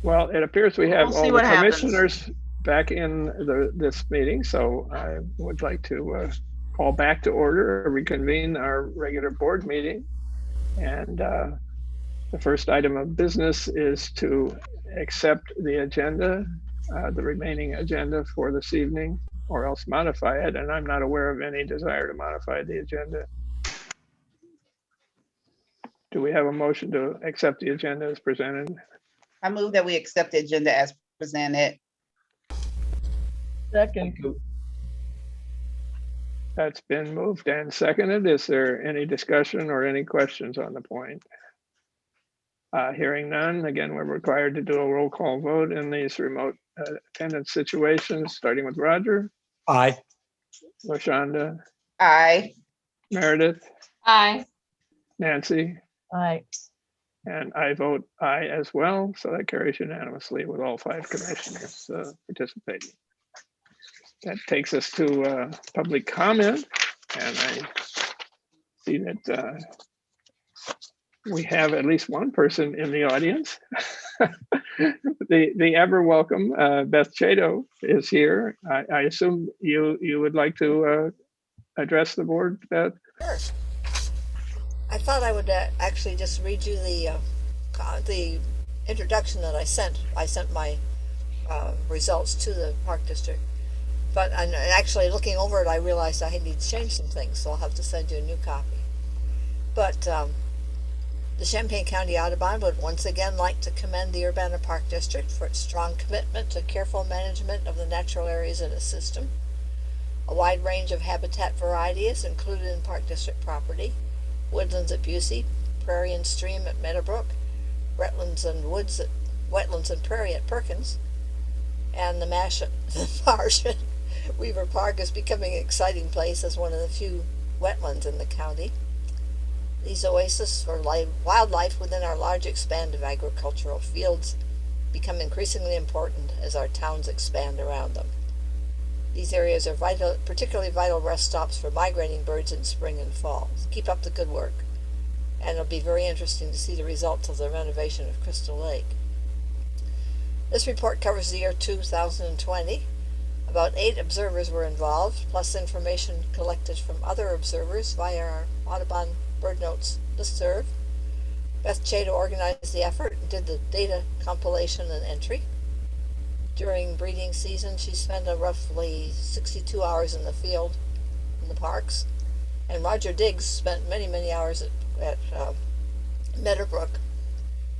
Well, it appears we have We'll all see the what happens. commissioners back in this meeting, so I would like to call back to order, reconvene our regular board meeting. And the first item of business is to accept the agenda, the remaining agenda for this evening, or else modify it. And I'm not aware of any desire to modify the agenda. Do we have a motion to accept the agenda as presented? I move that we accept the agenda as presented. Second. That's been moved and seconded. Is there any discussion or any questions on the point? Hearing none, again, we're required to do a roll call vote in these remote attendance situations, starting with Roger, Aye. LaShonda, Aye. Meredith, Aye. Nancy, Aye. and I vote aye as well. So that carries unanimously with all 5 commissioners participating. That takes us to public comment, and I see that we have at least one person in the audience. The ever welcome Beth Chato is here. I assume you would like to address the board, Beth? Sure. I thought I would actually just read you the introduction that I sent. I sent my results to the Park District. But actually looking over it, I realized I need to change some things, so I'll have to send you a new copy. But the Champaign County Audubon would once again like to commend the Urbana Park District for its strong commitment to careful management of the natural areas in its system. A wide range of habitat variety is included in Park District property. Woodlands at Busey, prairie and stream at Meadowbrook, wetlands and prairie at Perkins, and the marsh at Weaver Park is becoming an exciting place as one of the few wetlands in the county. These oases for wildlife within our large expanse of agricultural fields become increasingly important as our towns expand around them. These areas are particularly vital rest stops for migrating birds in spring and fall. So keep up the good work. And it'll be very interesting to see the results of the renovation of Crystal Lake. This report covers the year 2020. About 8 observers were involved, plus information collected from other observers via our Audubon Bird Notes listserv. Beth Chato organized the effort and did the data compilation and entry. During breeding season, she spent roughly 62 hours in the field, in the parks. And Roger Diggs spent many hours at Meadowbrook.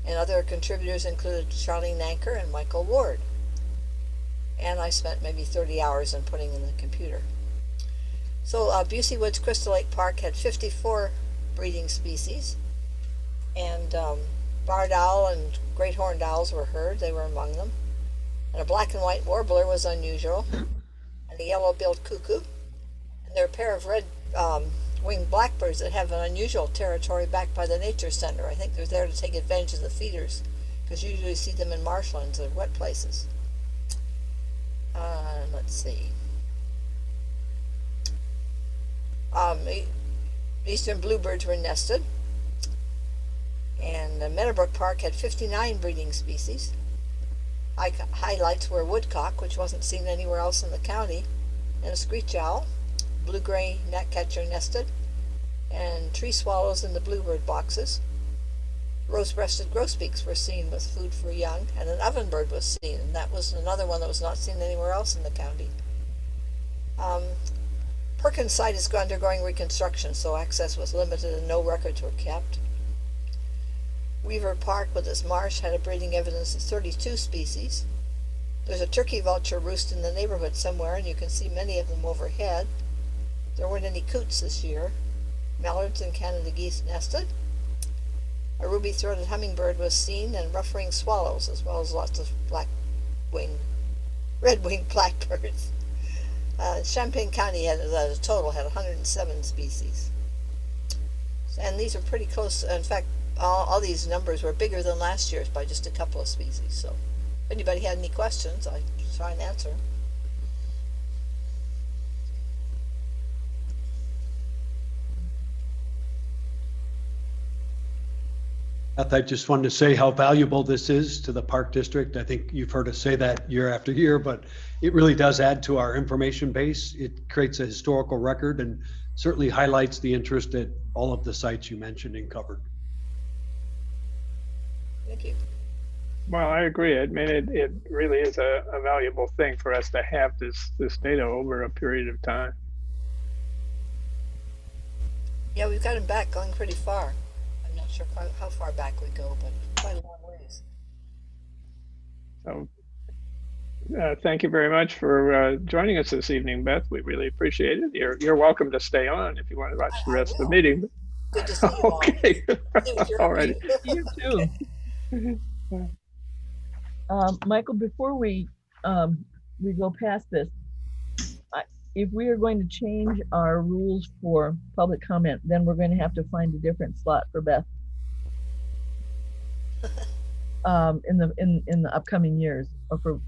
And other contributors included Charlene Nanker and Michael Ward. And I spent maybe 30 hours in putting in the computer. So Busey Woods Crystal Lake Park had 54 breeding species. And barred owl and great horned owls were heard. They were among them. And a black and white warbler was unusual, and a yellow-billed cuckoo. And there are a pair of red-winged blackbirds that have an unusual territory backed by the Nature Center. I think they're there to take advantage of the feeders, because you usually see them in marshlands or wet places. Let's see. Eastern bluebirds were nested, and Meadowbrook Park had 59 breeding species. Highlights were woodcock, which wasn't seen anywhere else in the county, and a screech owl, blue-gray gnatcatcher nested, and tree swallows in the bluebird boxes. Rose-breasted grosbeaks were seen with food for young, and an ovenbird was seen, and that was another one that was not seen anywhere else in the county. Perkins site is undergoing reconstruction, so access was limited and no records were kept. Weaver Park with its marsh had a breeding evidence of 32 species. There's a turkey vulture roost in the neighborhood somewhere, and you can see many of them overhead. There weren't any coots this year. Mallards and Canada geese nested. A ruby-throated hummingbird was seen, and rough-winged swallows, as well as lots of red-winged blackbirds. Champaign County had a total had 107 species, and these are pretty close. In fact, all these numbers were bigger than last year's by just a couple of species. So, if anybody had any questions, I'd try and answer them. Beth, I just wanted to say how valuable this is to the Park District. I think you've heard us say that year after year, but it really does add to our information base. It creates a historical record and certainly highlights the interest at all of the sites you mentioned and covered. Thank you. Well, I agree. I mean, it really is a valuable thing for us to have this data over a period of time. Yeah, we've got him back going pretty far. I'm not sure how far back we go, but quite a long ways. So thank you very much for joining us this evening, Beth. We really appreciate it. You're welcome to stay on if you want to watch the rest of the meeting. Good to see you all. Okay. See what you're All up right. to. You too. Michael, before we go past this, if we are going to change our rules for public comment, then we're going to have to find a different slot for Beth in the upcoming years, or for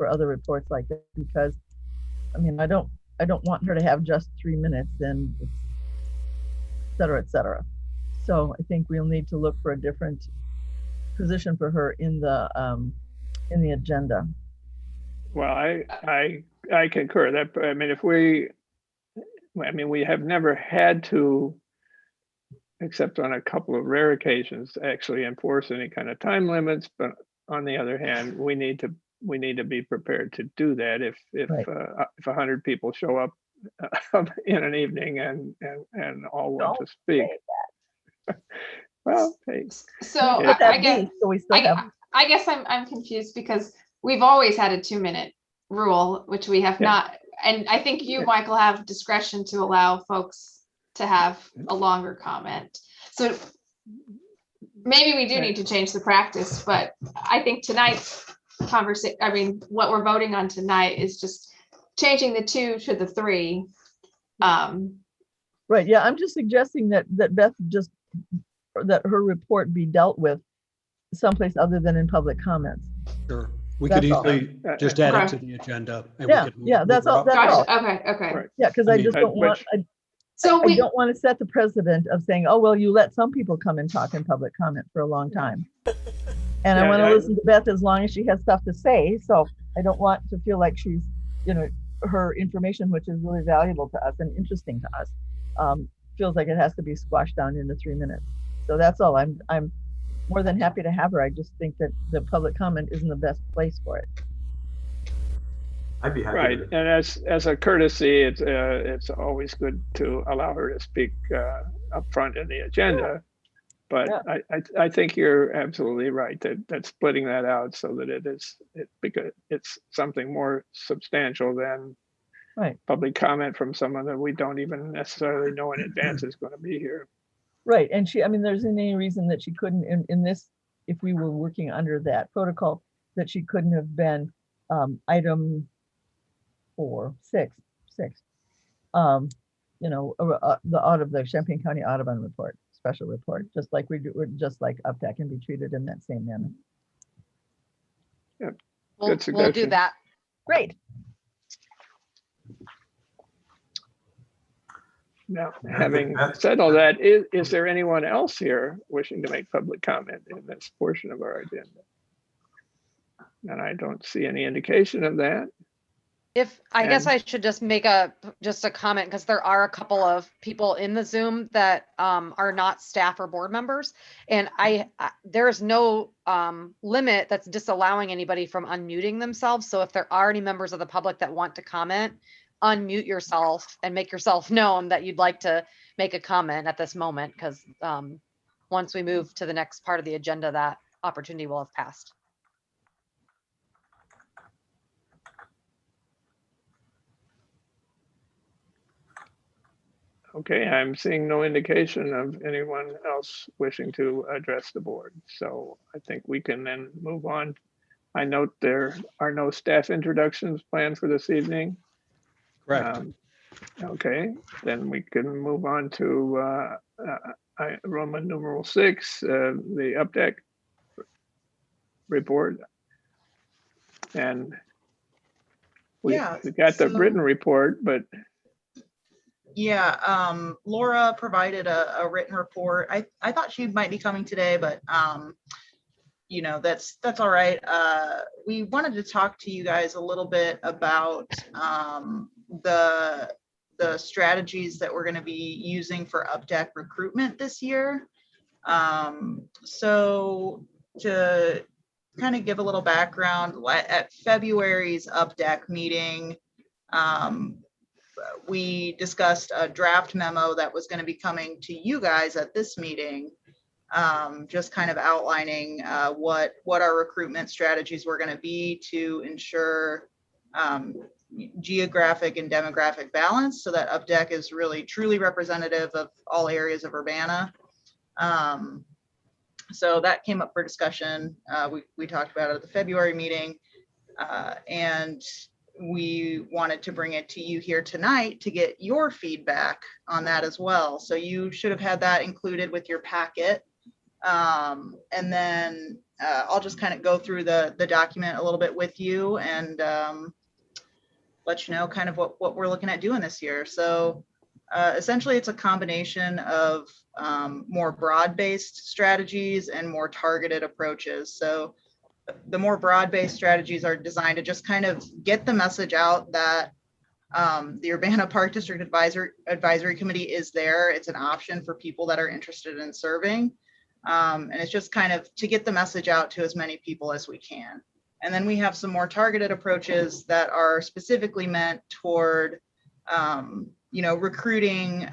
other reports like that, because I mean, I don't want her to have just 3 minutes and et cetera, et cetera. So I think we'll need to look for a different position for her in the agenda. Well, I concur that. I mean, we have never had to, except on a couple of rare occasions, actually enforce any kind of time limits. But on the other hand, we need to be prepared to do that if Right. 100 people show up in an evening and all want to speak. Well, hey, So Yeah. That I guess so we still have. I guess I'm confused because we've always had a 2-minute rule, which we have Yeah. not. And I think you, Yeah. Michael, have discretion to allow folks to have a longer comment. So maybe we do need to change the practice, but I think tonight's conversation, I mean, what we're voting on tonight is just changing the 2 to the 3. Right, yeah, I'm just suggesting that Beth that her report be dealt with someplace other than in public comments. Sure. We could That's all. easily just add it Okay. to the agenda. And Yeah, we could yeah, move that's her all- up. that's all. Gotcha. Okay. Right. Yeah, because I I mean, just don't want, So I we, don't want to set the precedent of saying, oh, well, you let some people come and talk in public comment for a long time. And I Yeah, want to I- listen to Beth as long as she has stuff to say, so I don't want to feel like she's, her information, which is really valuable to us and interesting to us, feels like it has to be squashed down into 3 minutes. So that's all. I'm more than happy to have her. I just think that the public comment isn't the best place for it. I'd be happy. Right, and as a courtesy, it's always good to allow her to speak up front in the agenda. But Yeah. I think you're absolutely right that splitting that out so that because it's something more substantial than Right. public comment from someone that we don't even necessarily know in advance is going to be here. Right, and there isn't any reason that she couldn't, in this, if we were working under that protocol, that she couldn't have been item 6, the Champaign County Audubon report, special report, just like just like UPTAC can be treated in that same manner. we'll do suggestion. that. Great. Now, Yeah, I having think that's- said all that, is there anyone else here wishing to make public comment in this portion of our agenda? And I don't see any indication of that. If I guess And- I should just make a comment, because there are a couple of people in the Zoom that are not staff or board members, and there is no limit that's disallowing anybody from unmuting themselves. So if there are any members of the public that want to comment, unmute yourself and make yourself known that you'd like to make a comment at this moment, because once we move to the next part of the agenda, that opportunity will have passed. Okay, I'm seeing no indication of anyone else wishing to address the board. So I think we can then move on. I note there are no staff introductions planned for this evening. Correct. Okay, then we can move on to Roman numeral 6, the UPTAC report. And we Yeah, got the so- written report, but Yeah, Laura provided a written report. I thought she might be coming today, but you know, that's all right. We wanted to talk to you guys a little bit about the strategies that we're going to be using for UpDeck recruitment this year. So to kind of give a little background, at February's UpDeck meeting, we discussed a draft memo that was going to be coming to you guys at this meeting, just kind of outlining what our recruitment strategies were going to be to ensure geographic and demographic balance, so that UpDeck is really truly representative of all areas of Urbana. So that came up for discussion. We talked about it at the February meeting, and we wanted to bring it to you here tonight to get your feedback on that as well. So you should have had that included with your packet. And then I'll just kind of go through the document a little bit with you and let you know kind of what we're looking at doing this year. So essentially it's a combination of more broad-based strategies and more targeted approaches. So the more broad-based strategies are designed to just kind of get the message out that the Urbana Park District Advisory Committee is there. It's an option for people that are interested in serving. And it's just kind of to get the message out to as many people as we can. And then we have some more targeted approaches that are specifically meant toward, you know, recruiting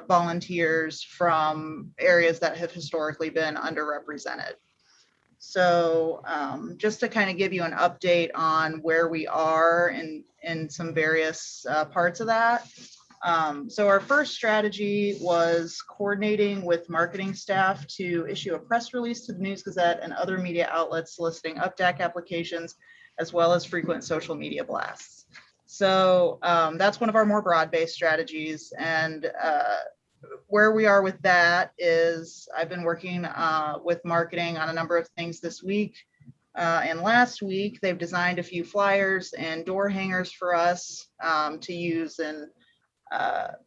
volunteers from areas that have historically been underrepresented. So just to kind of give you an update on where we are in some various parts of that. So our first strategy was coordinating with marketing staff to issue a press release to the News Gazette and other media outlets soliciting UpDeck applications, as well as frequent social media blasts. So that's one of our more broad-based strategies. And where we are with that is I've been working with marketing on a number of things this week. And last week, they've designed a few flyers and door hangers for us to use in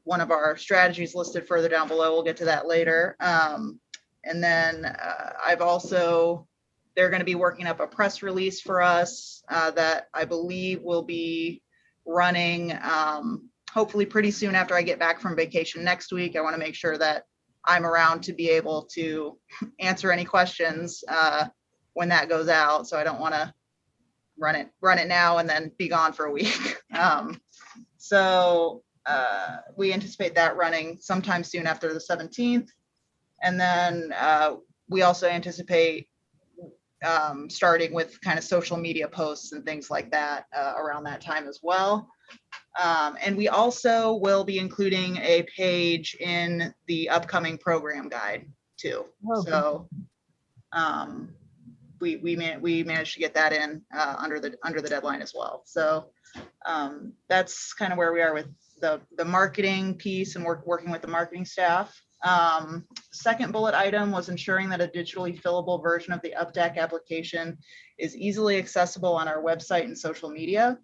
one of our strategies listed further down below. We'll get to that later. And then they're going to be working up a press release for us that I believe will be running hopefully pretty soon after I get back from vacation next week. I want to make sure that I'm around to be able to answer any questions when that goes out. So I don't want to run it now and then be gone for a week. So we anticipate that running sometime soon after the 17th. And then we also anticipate starting with kind of social media posts and things like that around that time as well. And we also will be including a page in the upcoming program guide too. Oh, so we managed to get that in under the deadline as well. So that's kind of where we are with the marketing piece and working with the marketing staff. Second bullet item was ensuring that a digitally fillable version of the UpDeck application is easily accessible on our website and social media.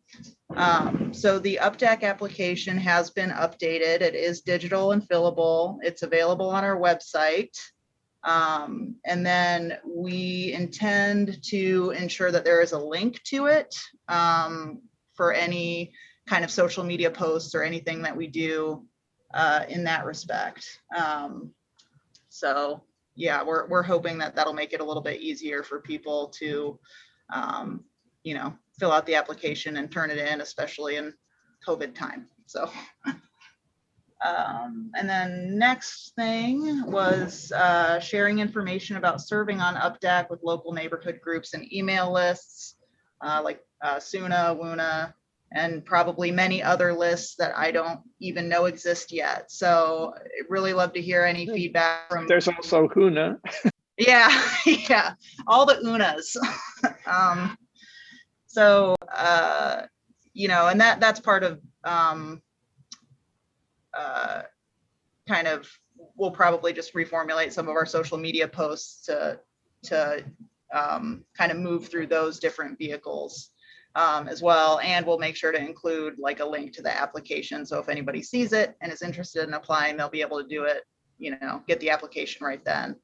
So the UpDeck application has been updated. It is digital and fillable. It's available on our website. And then we intend to ensure that there is a link to it for any kind of social media posts or anything that we do in that respect. So yeah, we're hoping that that'll make it a little bit easier for people to, you know, fill out the application and turn it in, especially in COVID time. So, and then next thing was sharing information about serving on UpDeck with local neighborhood groups and email lists like SUNA, WUNA, and probably many other lists that I don't even know exist yet. So I'd really love to hear any feedback from. There's also HUNA. Yeah, yeah, all the UNAs. So, you know, and that's part of kind of, we'll probably just reformulate some of our social media posts to kind of move through those different vehicles. as well. And we'll make sure to include like a link to the application. So if anybody sees it and is interested in applying, they'll be able to do it, get the application right then,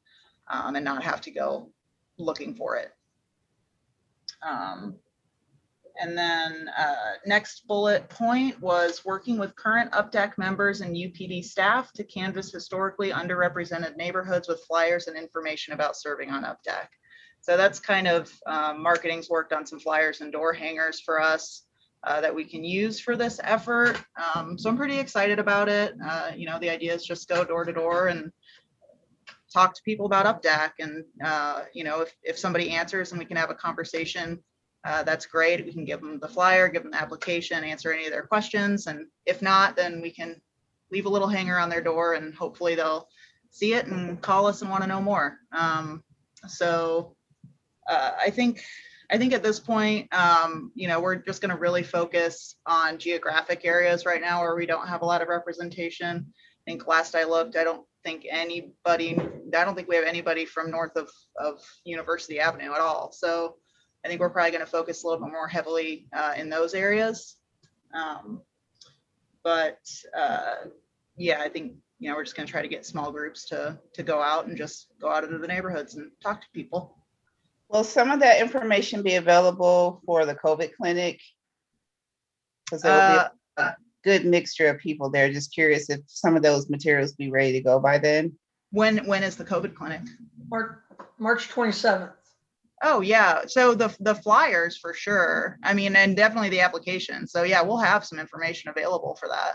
and not have to go looking for it. And then next bullet point was working with current UPDAC members and UPD staff to canvass historically underrepresented neighborhoods with flyers and information about serving on UPDAC. So that's kind of marketing's worked on some flyers and door hangers for us that we can use for this effort. So I'm pretty excited about it. The idea is just go door to door and talk to people about UPDAC. And, if somebody answers and we can have a conversation, that's great. We can give them the flyer, give them the application, answer any of their questions. And if not, then we can leave a little hanger on their door and hopefully they'll see it and call us and want to know more. I think at this point, we're just going to really focus on geographic areas right now where we don't have a lot of representation. I think last I looked, I don't think we have anybody from north of University Avenue at all. So I think we're probably going to focus a little bit more heavily in those areas. I think, we're just going to try to get small groups to go out and just go out into the neighborhoods and talk to people. Will some of that information be available for the COVID clinic? Because there will be a good mixture of people there. Just curious if some of those materials be ready to go by then. When is the COVID clinic? March 27th. Oh yeah, so the flyers for sure. I mean, and definitely the application. So yeah, we'll have some information available for that.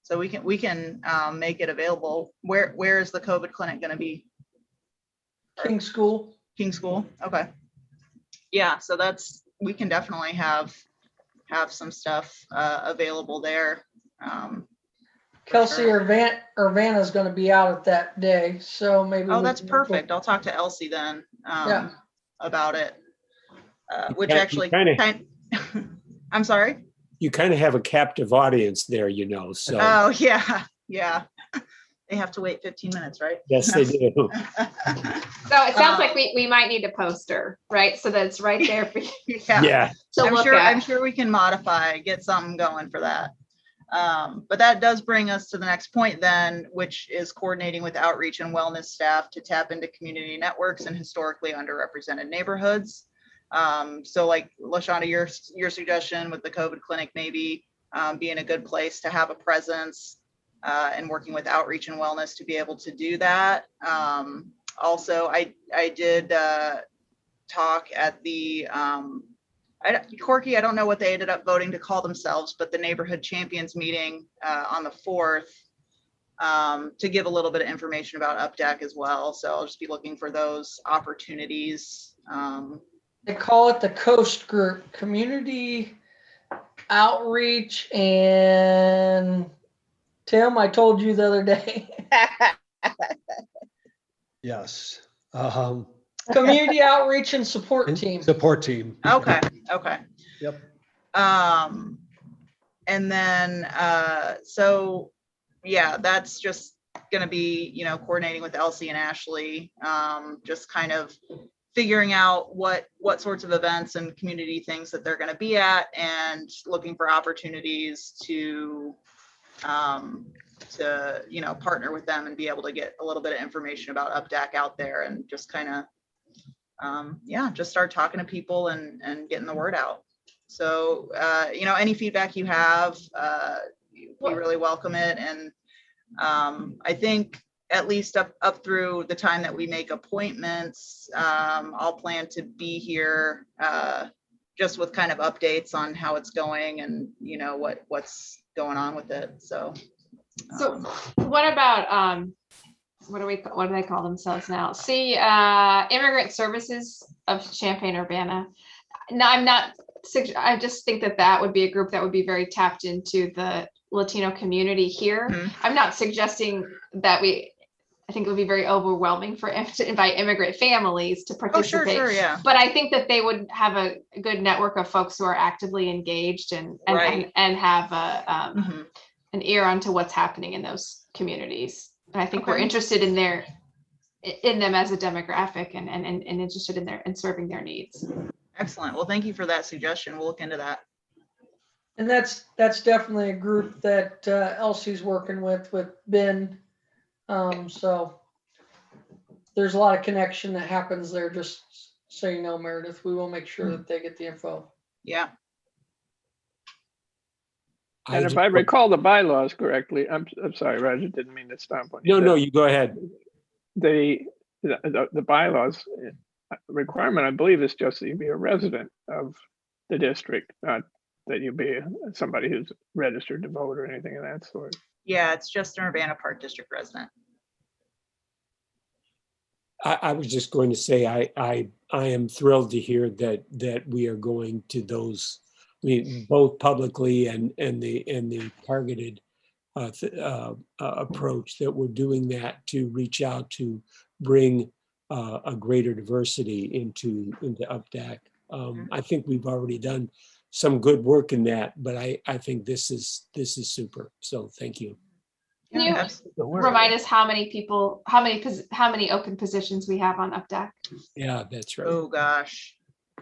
So we can make it available. Where is the COVID clinic going to be? King School. King School. Okay. Yeah, so we can definitely have some stuff available there. Kelsey sure. Urbana is going to be out at that day, so maybe. Oh, that's perfect. I'll talk to Elsie then about it. Which actually I'm sorry. You kind of have a captive audience there, so. Oh yeah. They have to wait 15 minutes, right? Yes, they do. So it sounds like we might need a poster, right? So that it's right there for you. Yeah. To look at. I'm sure we can get something going for that. But that does bring us to the next point then, which is coordinating with outreach and wellness staff to tap into community networks and historically underrepresented neighborhoods. So like LaShonda, your suggestion with the COVID clinic maybe being a good place to have a presence and working with outreach and wellness to be able to do that. Also, I did talk at the Corky, I don't know what they ended up voting to call themselves, but the neighborhood champions meeting on the 4th to give a little bit of information about UPDAC as well. So I'll just be looking for those opportunities. They call it the Coast Group, Community Outreach, and Tim, I told you the other day. Yes. Community Outreach and Support Team. Support team. Okay. Yep. And then, so yeah, that's just going to be, coordinating with Elsie and Ashley, just kind of figuring out what sorts of events and community things that they're going to be at and looking for opportunities to partner with them and be able to get a little bit of information about UPDAC out there and just kind of, just start talking to people and getting the word out. So, any feedback you have, we really welcome it. And I think at least up through the time that we make appointments, I'll plan to be here just with kind of updates on how it's going and, what's going on with it. So what about, what do they call themselves now? Immigrant Services of Champaign-Urbana. No, I just think that would be a group that would be very tapped into the Latino community here. Mm-hmm. I'm not suggesting that I think it would be very overwhelming to invite immigrant families to participate. Oh, sure, yeah. But I think that they would have a good network of folks who are actively engaged and have an ear onto what's happening in those communities. And I think we're interested in them as a demographic and interested in serving their needs. Excellent. Well, thank you for that suggestion. We'll look into that. And that's definitely a group that Elsie's working with Ben. So there's a lot of connection that happens there, just so you know, Meredith. We will make sure that they get the info. Yeah. I And if just- I recall the bylaws correctly, I'm sorry, Roger, didn't mean to stomp on you. No, you go ahead. The bylaws requirement, I believe, is just that you be a resident of the district, not that you be somebody who's registered to vote or anything of that sort. Yeah, it's just an Urbana Park District resident. I was just going to say, I am thrilled to hear that we are going to those, I mean, both publicly and the targeted approach, that we're doing that to reach out to bring a greater diversity into UPDAC. I think we've already done some good work in that, but I think this is super. So thank you. Can you remind us how many people, how many open positions we have on UPDAC? Yeah, that's right. Oh gosh,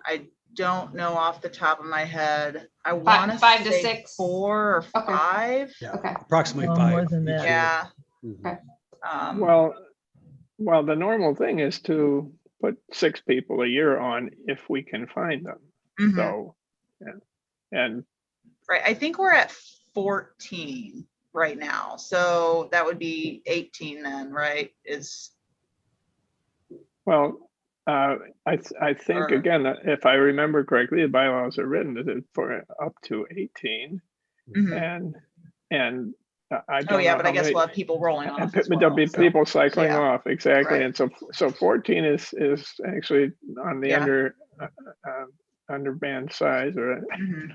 I don't know off the top of my head. I want to 5 to say 6. 4 or 5. Yeah, Okay. approximately Well, 5. more than each that. year. Yeah. Mhm. Well, the normal thing is to put 6 people a year on if we can find them. Mhm. So, yeah. And Right. I think we're at 14 right now. So that would be 18 then, right? well, I think Or- again, if I remember correctly, the bylaws are written that it's for up to 18, Mhm. and I don't Oh yeah, know but I how guess many. we'll have people rolling And off as there'll well. be So, people cycling yeah. off, exactly. Right. And so 14 is actually on the Yeah. underband size, or Mhm.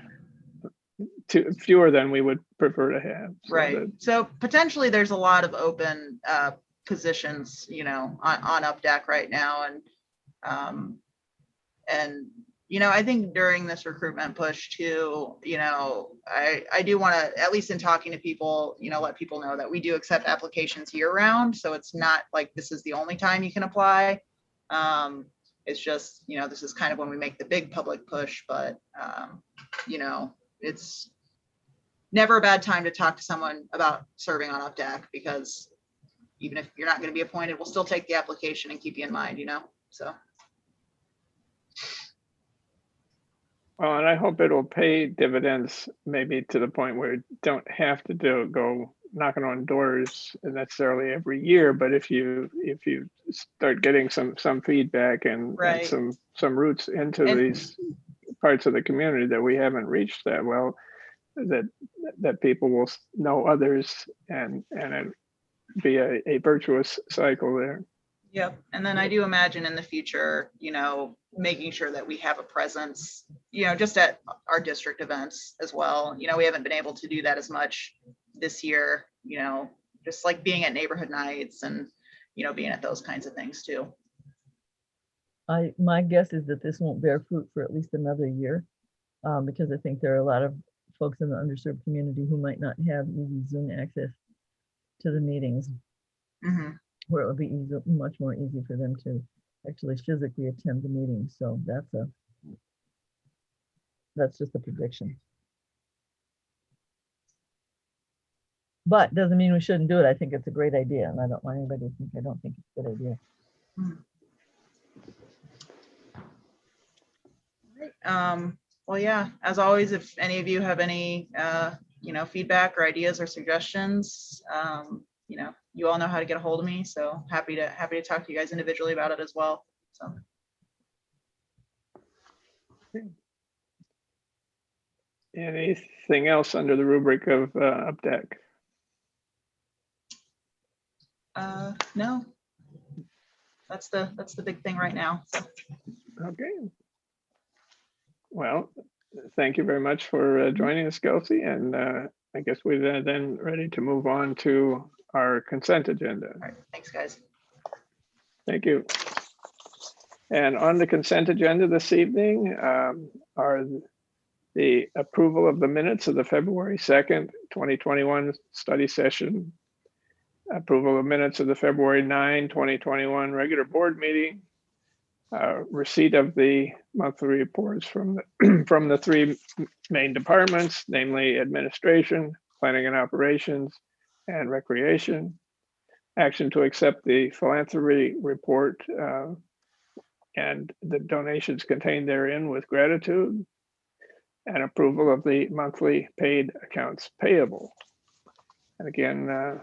fewer than we would prefer to have. So Right. that- So potentially there's a lot of open positions, on UPDAC right now. And I think during this recruitment push too, I do want to, at least in talking to people, let people know that we do accept applications year round. So it's not like this is the only time you can apply. It's just, this is kind of when we make the big public push, but it's never a bad time to talk to someone about serving on UPDAC, because even if you're not going to be appointed, we'll still take the application and keep you in mind, so. Well, and I hope it'll pay dividends, maybe to the point where you don't have to go knocking on doors necessarily every year. But if you start getting some feedback and Right. some roots into And- these parts of the community that we haven't reached that well, that people will know others, and it be a virtuous cycle there. Yep. And then I do imagine in the future, making sure that we have a presence, just at our district events as well. We haven't been able to do that as much this year, just like being at neighborhood nights and, being at those kinds of things too. My guess is that this won't bear fruit for at least another year, because I think there are a lot of folks in the underserved community who might not have easy Zoom access to the meetings, Mhm. where it would be much more easy for them to actually physically attend the meetings. So that's just a prediction. But doesn't mean we shouldn't do it. I think it's a great idea, and I don't want anybody to think I don't think it's a good idea. Well, yeah, as always, if any of you have any, feedback or ideas or suggestions, you all know how to get a hold of me. So happy to talk to you guys individually about it as well. So. Anything else under the rubric of UPDAC? No, that's the big thing right now. So. Okay. Well, thank you very much for joining us, Kelsey. And I guess we're then ready to move on to our consent agenda. All right, thanks, guys. Thank you. And on the consent agenda this evening are the approval of the minutes of the February 2nd, 2021 study session, approval of minutes of the February 9, 2021 regular board meeting, receipt of the monthly reports from the, from the three main departments, namely administration, planning and operations, and recreation. Action to accept the philanthropy report and the donations contained therein with gratitude, and approval of the monthly paid accounts payable. And again,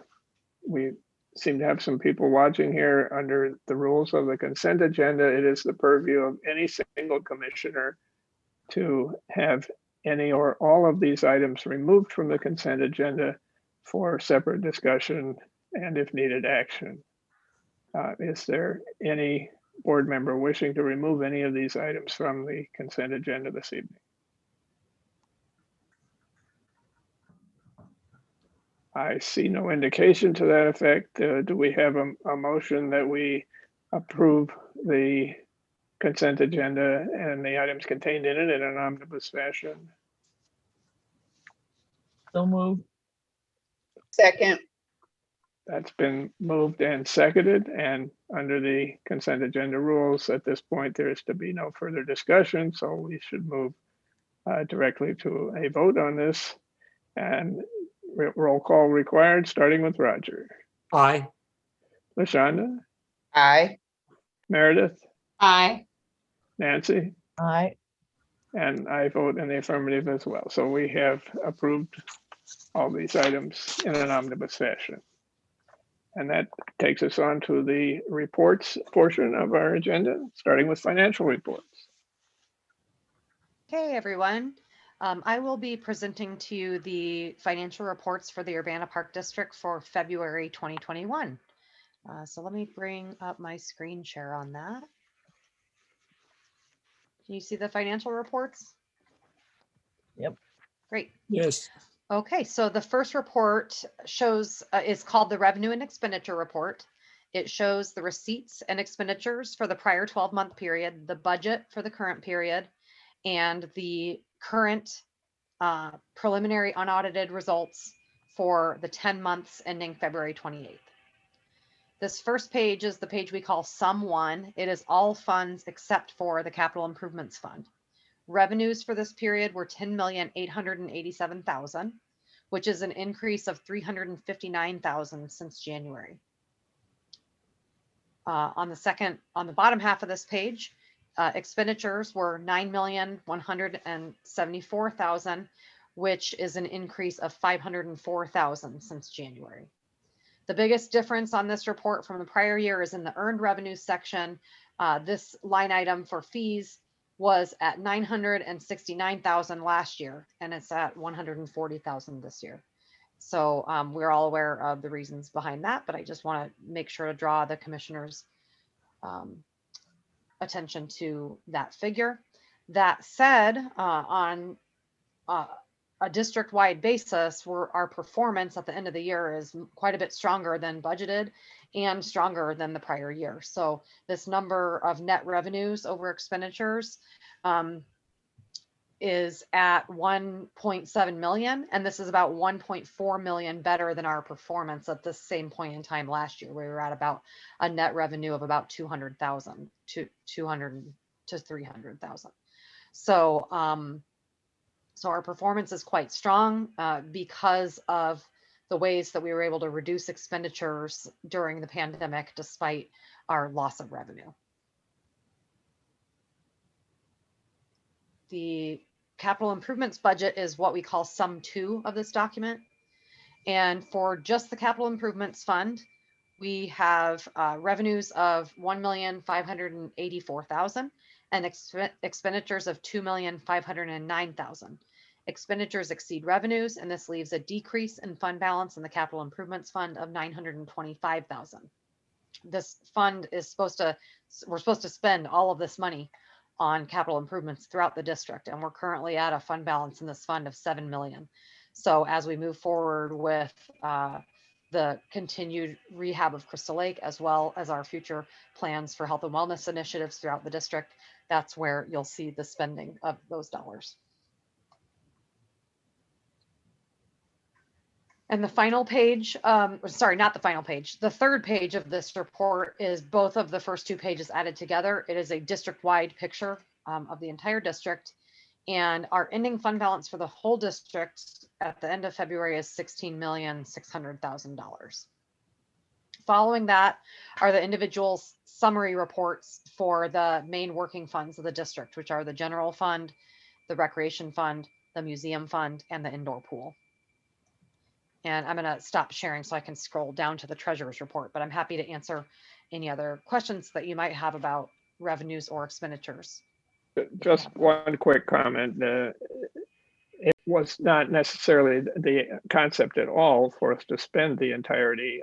we seem to have some people watching here. Under the rules of the consent agenda, it is the purview of any single commissioner to have any or all of these items removed from the consent agenda for separate discussion and, if needed, action. Is there any board member wishing to remove any of these items from the consent agenda this evening? I see no indication to that effect. Do we have a motion that we approve the consent agenda and the items contained in it in an omnibus fashion? So moved. Second. That's been moved and seconded, and under the consent agenda rules, at this point, there is to be no further discussion, so we should move directly to a vote on this. And roll call required, starting with Roger. Aye. LaShonda, Aye. Meredith, Aye. Nancy, Aye. and I vote in the affirmative as well. So we have approved all these items in an omnibus fashion. And that takes us on to the reports portion of our agenda, starting with financial reports. Hey, everyone. I will be presenting to you the financial reports for the Urbana Park District for February 2021. So let me bring up my screen share on that. Can you see the financial reports? Yep. Great. Yes. Okay, so the first report shows is called the Revenue and Expenditure Report. It shows the receipts and expenditures for the prior 12-month period, the budget for the current period, and the current preliminary unaudited results for the 10 months ending February 28th. This first page is the page we call Sum 1. It is all funds except for the Capital Improvements Fund. Revenues for this period were $10,887,000, which is an increase of $359,000 since January. On the bottom half of this page, expenditures were $9,174,000, which is an increase of $504,000 since January. The biggest difference on this report from the prior year is in the earned revenue section. This line item for fees was at $969,000 last year, and it's at $140,000 this year. So we're all aware of the reasons behind that, but I just want to make sure to draw the commissioner's attention to that figure. That said, on a district-wide basis, our performance at the end of the year is quite a bit stronger than budgeted and stronger than the prior year. So this number of net revenues over expenditures is at 1.7 million, and this is about 1.4 million better than our performance at the same point in time last year. We were at about a net revenue of about 200,000 to 200 to 300,000. So so our performance is quite strong because of the ways that we were able to reduce expenditures during the pandemic despite our loss of revenue. The capital improvements budget is what we call Sum 2 of this document. And for just the capital improvements fund, we have revenues of $1,584,000 and expenditures of $2,509,000. Expenditures exceed revenues, and this leaves a decrease in fund balance in the capital improvements fund of $925,000. This fund is we're supposed to spend all of this money on capital improvements throughout the district, and we're currently at a fund balance in this fund of $7 million. So as we move forward with the continued rehab of Crystal Lake, as well as our future plans for health and wellness initiatives throughout the district, that's where you'll see the spending of those dollars. And the final page, sorry, not the final page, the third page of this report is both of the first two pages added together. It is a district-wide picture of the entire district. And our ending fund balance for the whole district at the end of February is $16,600,000. Following that are the individual summary reports for the main working funds of the district, which are the general fund, the recreation fund, the museum fund, and the indoor pool. And I'm going to stop sharing so I can scroll down to the treasurer's report, but I'm happy to answer any other questions that you might have about revenues or expenditures. Just one quick comment. It was not necessarily the concept at all for us to spend the entirety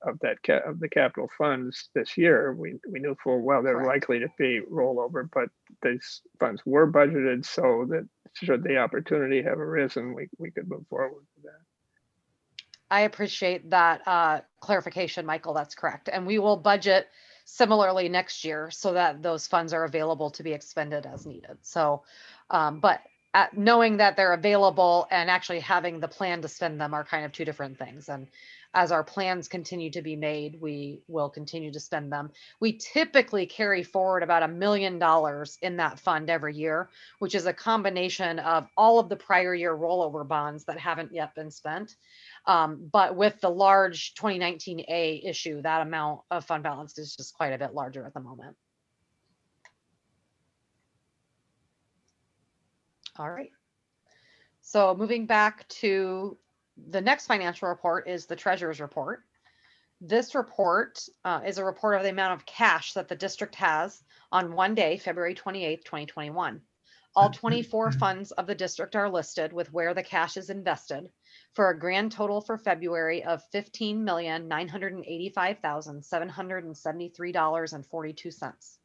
of the capital funds this year. We knew full well they're Correct. likely to be rollover, but these funds were budgeted so that should the opportunity have arisen, we could move forward with that. I appreciate that clarification, Michael. That's correct. And we will budget similarly next year so that those funds are available to be expended as needed. So, but knowing that they're available and actually having the plan to spend them are kind of two different things. And as our plans continue to be made, we will continue to spend them. We typically carry forward about $1 million in that fund every year, which is a combination of all of the prior year rollover bonds that haven't yet been spent. But with the large 2019A issue, that amount of fund balance is just quite a bit larger at the moment. All right. So moving back to the next financial report is the treasurer's report. This report is a report of the amount of cash that the district has on one day, February 28th, 2021. All 24 funds of the district are listed with where the cash is invested for a grand total for February of $15,985,773.42.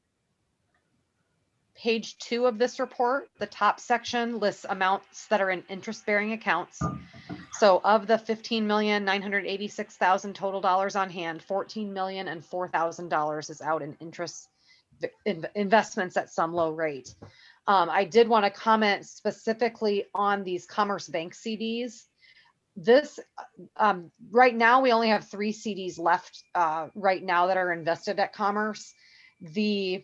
Page 2 of this report, the top section lists amounts that are in interest-bearing accounts. So of the $15,986,000 total dollars on hand, $14,004,000 is out in interest investments at some low rate. I did want to comment specifically on these Commerce Bank CDs. This right now, we only have 3 CDs left right now that are invested at Commerce. The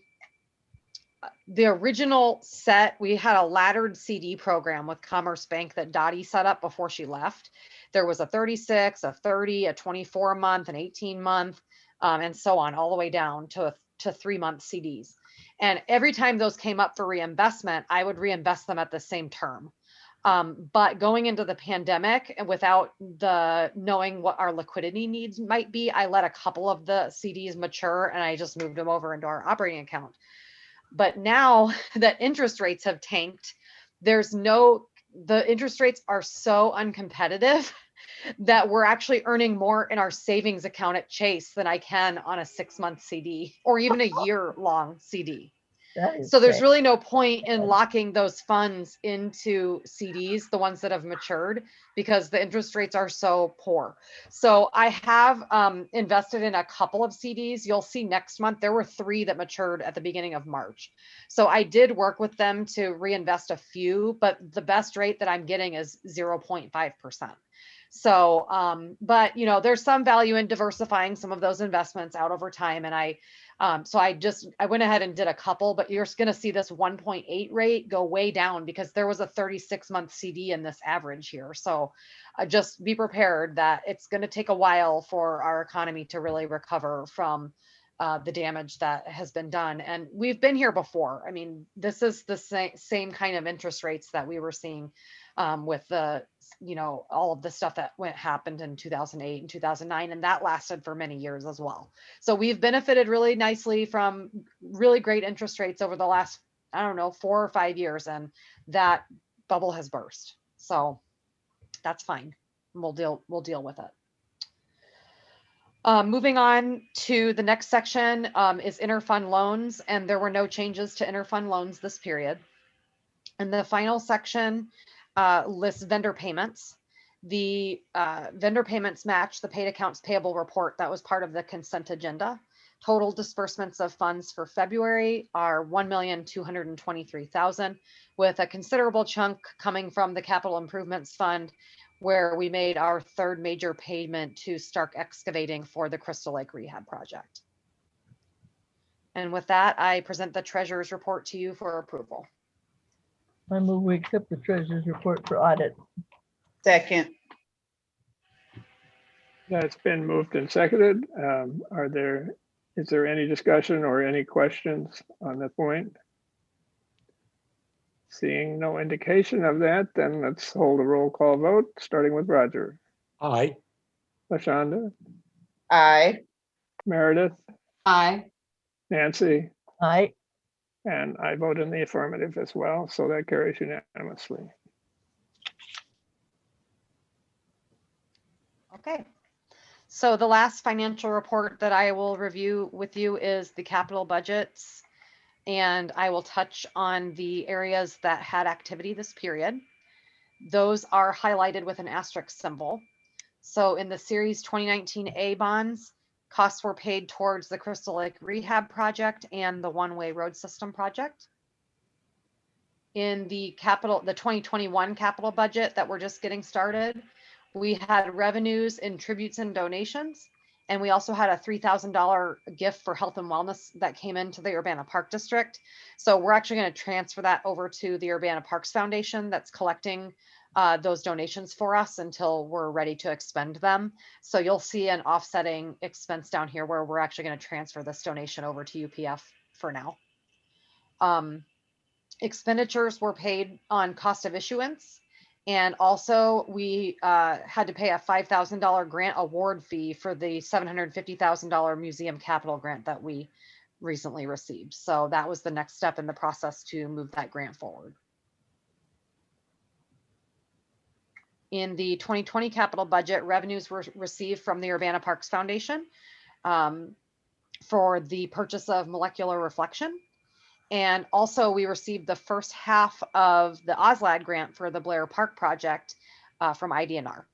original set, we had a laddered CD program with Commerce Bank that Dottie set up before she left. There was a 36, a 30, a 24 month, an 18 month, and so on, all the way down to 3-month CDs. And every time those came up for reinvestment, I would reinvest them at the same term. But going into the pandemic and without knowing what our liquidity needs might be, I let a couple of the CDs mature and I just moved them over into our operating account. But now that interest rates have tanked, the interest rates are so uncompetitive that we're actually earning more in our savings account at Chase than I can on a 6-month CD or even a year-long CD. So there's really no point in locking those funds into CDs, the ones that have matured, because the interest rates are so poor. So I have invested in a couple of CDs. You'll see next month, there were 3 that matured at the beginning of March. So I did work with them to reinvest a few, but the best rate that I'm getting is 0.5%. So, but there's some value in diversifying some of those investments out over time. And so I went ahead and did a couple, but you're going to see this 1.8 rate go way down because there was a 36-month CD in this average here. So just be prepared that it's going to take a while for our economy to really recover from the damage that has been done. And we've been here before. I mean, this is the same kind of interest rates that we were seeing with the, all of the stuff that happened in 2008 and 2009, and that lasted for many years as well. So we've benefited really nicely from really great interest rates over the last, 4 or 5 years, and that bubble has burst. So that's fine. We'll deal with it. Moving on to the next section is interfund loans, and there were no changes to interfund loans this period. And the final section lists vendor payments. The vendor payments match the paid accounts payable report that was part of the consent agenda. Total disbursements of funds for February are $1,223,000, with a considerable chunk coming from the capital improvements fund, where we made our third major payment to Stark Excavating for the Crystal Lake Rehab Project. And with that, I present the treasurer's report to you for approval. I move we accept the treasurer's report for audit. Second. That's been moved and seconded. Is there any discussion or any questions on the point? Seeing no indication of that, then let's hold a roll call vote, starting with Roger. Aye. LaShonda, Aye. Meredith, Aye. Nancy, Aye. and I vote in the affirmative as well, so that carries unanimously. Okay. So the last financial report that I will review with you is the capital budgets. And I will touch on the areas that had activity this period. Those are highlighted with an asterisk symbol. So in the Series 2019 A bonds, costs were paid towards the Crystal Lake Rehab Project and the one-way road system project. In the 2021 capital budget that we're just getting started, we had revenues in tributes and donations. And we also had a $3,000 gift for health and wellness that came into the Urbana Park District. So we're actually going to transfer that over to the Urbana Parks Foundation that's collecting those donations for us until we're ready to expend them. So you'll see an offsetting expense down here where we're actually going to transfer this donation over to UPF for now. Expenditures were paid on cost of issuance. And also we had to pay a $5,000 grant award fee for the $750,000 museum capital grant that we recently received. So that was the next step in the process to move that grant forward. In the 2020 capital budget, revenues were received from the Urbana Parks Foundation for the purchase of molecular reflection. And also we received the first half of the OSLAD grant for the Blair Park project from IDNR.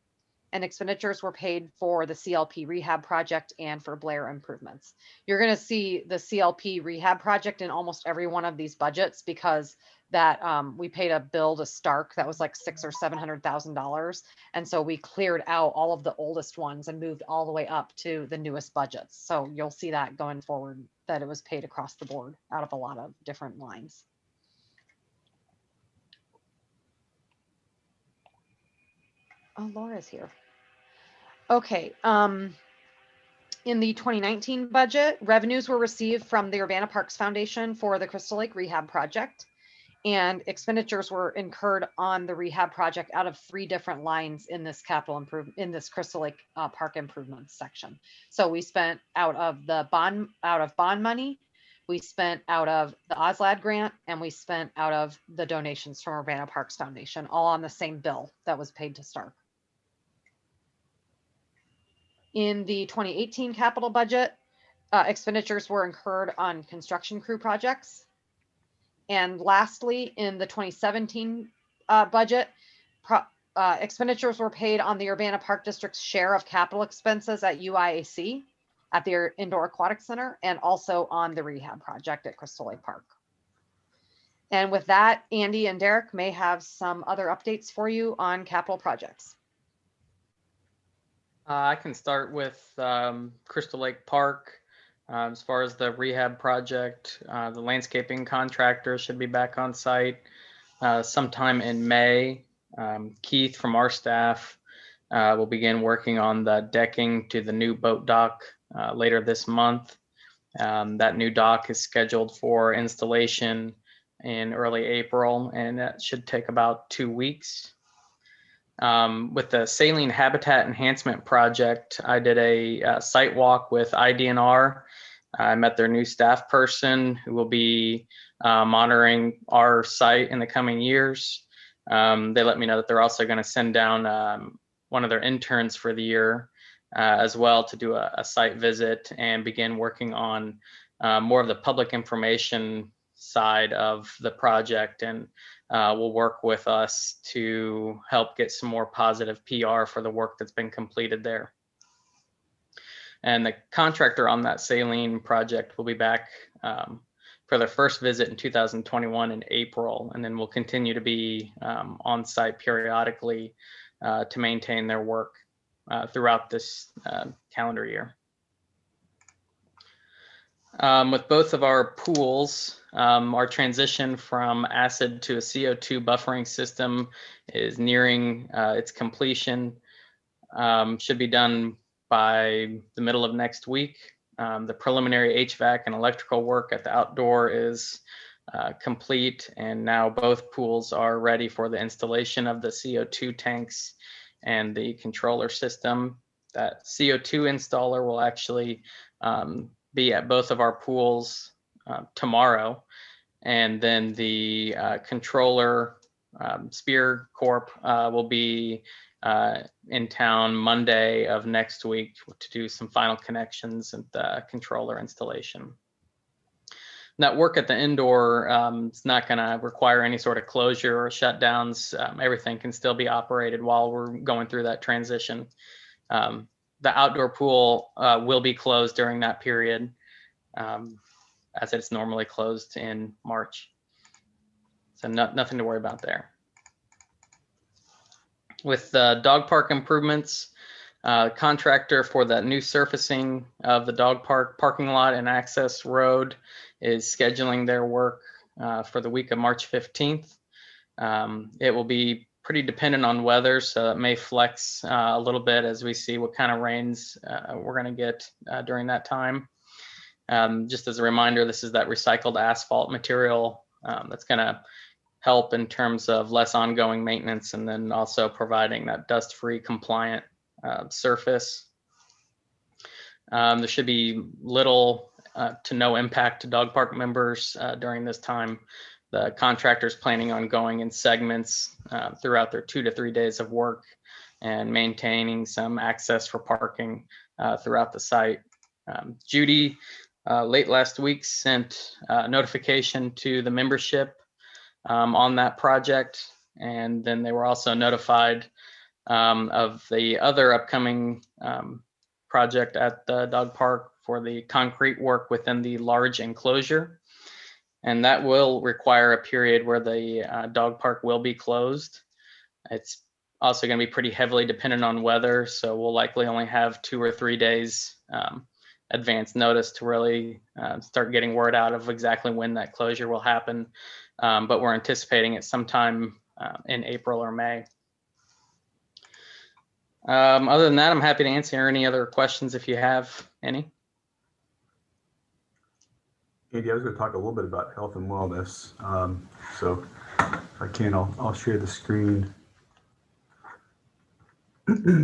And expenditures were paid for the CLP rehab project and for Blair improvements. You're going to see the CLP rehab project in almost every one of these budgets because that we paid a bill to Stark that was like $600,000 or $700,000. And so we cleared out all of the oldest ones and moved all the way up to the newest budgets. So you'll see that going forward, that it was paid across the board out of a lot of different lines. Oh, Laura's here. Okay. In the 2019 budget, revenues were received from the Urbana Parks Foundation for the Crystal Lake Rehab Project, and expenditures were incurred on the rehab project out of 3 different lines in this capital improvement in this Crystal Lake Park improvements section. So we spent out of bond money, we spent out of the OSLAD grant, and we spent out of the donations from Urbana Parks Foundation, all on the same bill that was paid to Stark. In the 2018 capital budget, expenditures were incurred on construction crew projects. And lastly, in the 2017 budget, expenditures were paid on the Urbana Park District's share of capital expenses at UIAC at their Indoor Aquatic Center and also on the rehab project at Crystal Lake Park. And with that, Andy and Derek may have some other updates for you on capital projects. I can start with Crystal Lake Park. As far as the rehab project, the landscaping contractor should be back on site sometime in May. Keith from our staff will begin working on the decking to the new boat dock later this month. That new dock is scheduled for installation in early April, and that should take about 2 weeks. With the saline habitat enhancement project, I did a site walk with IDNR. I met their new staff person who will be monitoring our site in the coming years. They let me know that they're also going to send down one of their interns for the year as well to do a site visit and begin working on more of the public information side of the project, and will work with us to help get some more positive PR for the work that's been completed there. And the contractor on that saline project will be back for their first visit in 2021 in April, and then we'll continue to be on site periodically to maintain their work throughout this calendar year. With both of our pools, our transition from acid to a CO2 buffering system is nearing its completion. Should be done by the middle of next week. The preliminary HVAC and electrical work at the outdoor is complete, and now both pools are ready for the installation of the CO2 tanks and the controller system. That CO2 installer will actually be at both of our pools tomorrow, and then the controller Spear Corp will be in town Monday of next week to do some final connections and the controller installation. That work at the indoor is not going to require any sort of closure or shutdowns. Everything can still be operated while we're going through that transition. The outdoor pool will be closed during that period, as it's normally closed in March. So nothing to worry about there. With the dog park improvements, contractor for the new surfacing of the dog park parking lot and access road is scheduling their work for the week of March 15th. It will be pretty dependent on weather, so it may flex a little bit as we see what kind of rains we're going to get during that time. Just as a reminder, this is that recycled asphalt material that's going to help in terms of less ongoing maintenance, and then also providing that dust-free compliant surface. There should be little to no impact to dog park members during this time. The contractor's planning on going in segments throughout their 2 to 3 days of work and maintaining some access for parking throughout the site. Judy late last week sent notification to the membership on that project, and then they were also notified of the other upcoming project at the dog park for the concrete work within the large enclosure, and that will require a period where the dog park will be closed. It's also going to be pretty heavily dependent on weather, so we'll likely only have 2 or 3 days advance notice to really start getting word out of exactly when that closure will happen. But we're anticipating it sometime in April or May. Other than that, I'm happy to answer any other questions if you have any. Andy, I was going to talk a little bit about health and wellness. So if I can, I'll share the screen. Okay.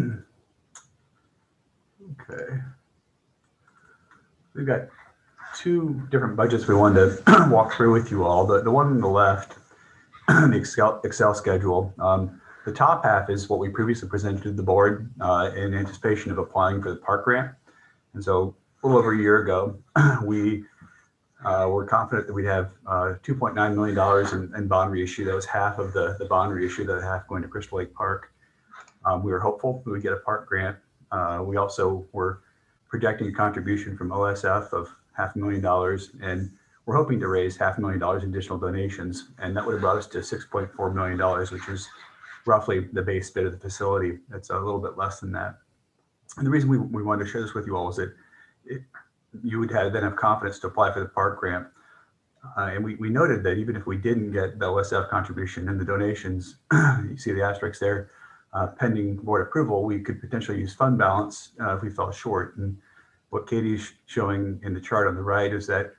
We've got 2 different budgets we wanted to walk through with you all. The one on the left, the Excel schedule. The top half is what we previously presented to the board in anticipation of applying for the park grant. And so a little over a year ago, we were confident that we'd have $2.9 million in bond reissue. That was half of the bond reissue, the half going to Crystal Lake Park. We were hopeful that we'd get a park grant. We also were projecting a contribution from OSF of $500,000, and we're hoping to raise $500,000 in additional donations, and that would have brought us to $6.4 million, which is roughly the base bid of the facility. That's a little bit less than that. And the reason we wanted to share this with you all is that you would then have confidence to apply for the park grant. And we noted that even if we didn't get the OSF contribution and the donations, you see the asterisks there, pending board approval, we could potentially use fund balance if we fell short. And what Katie's showing in the chart on the right is that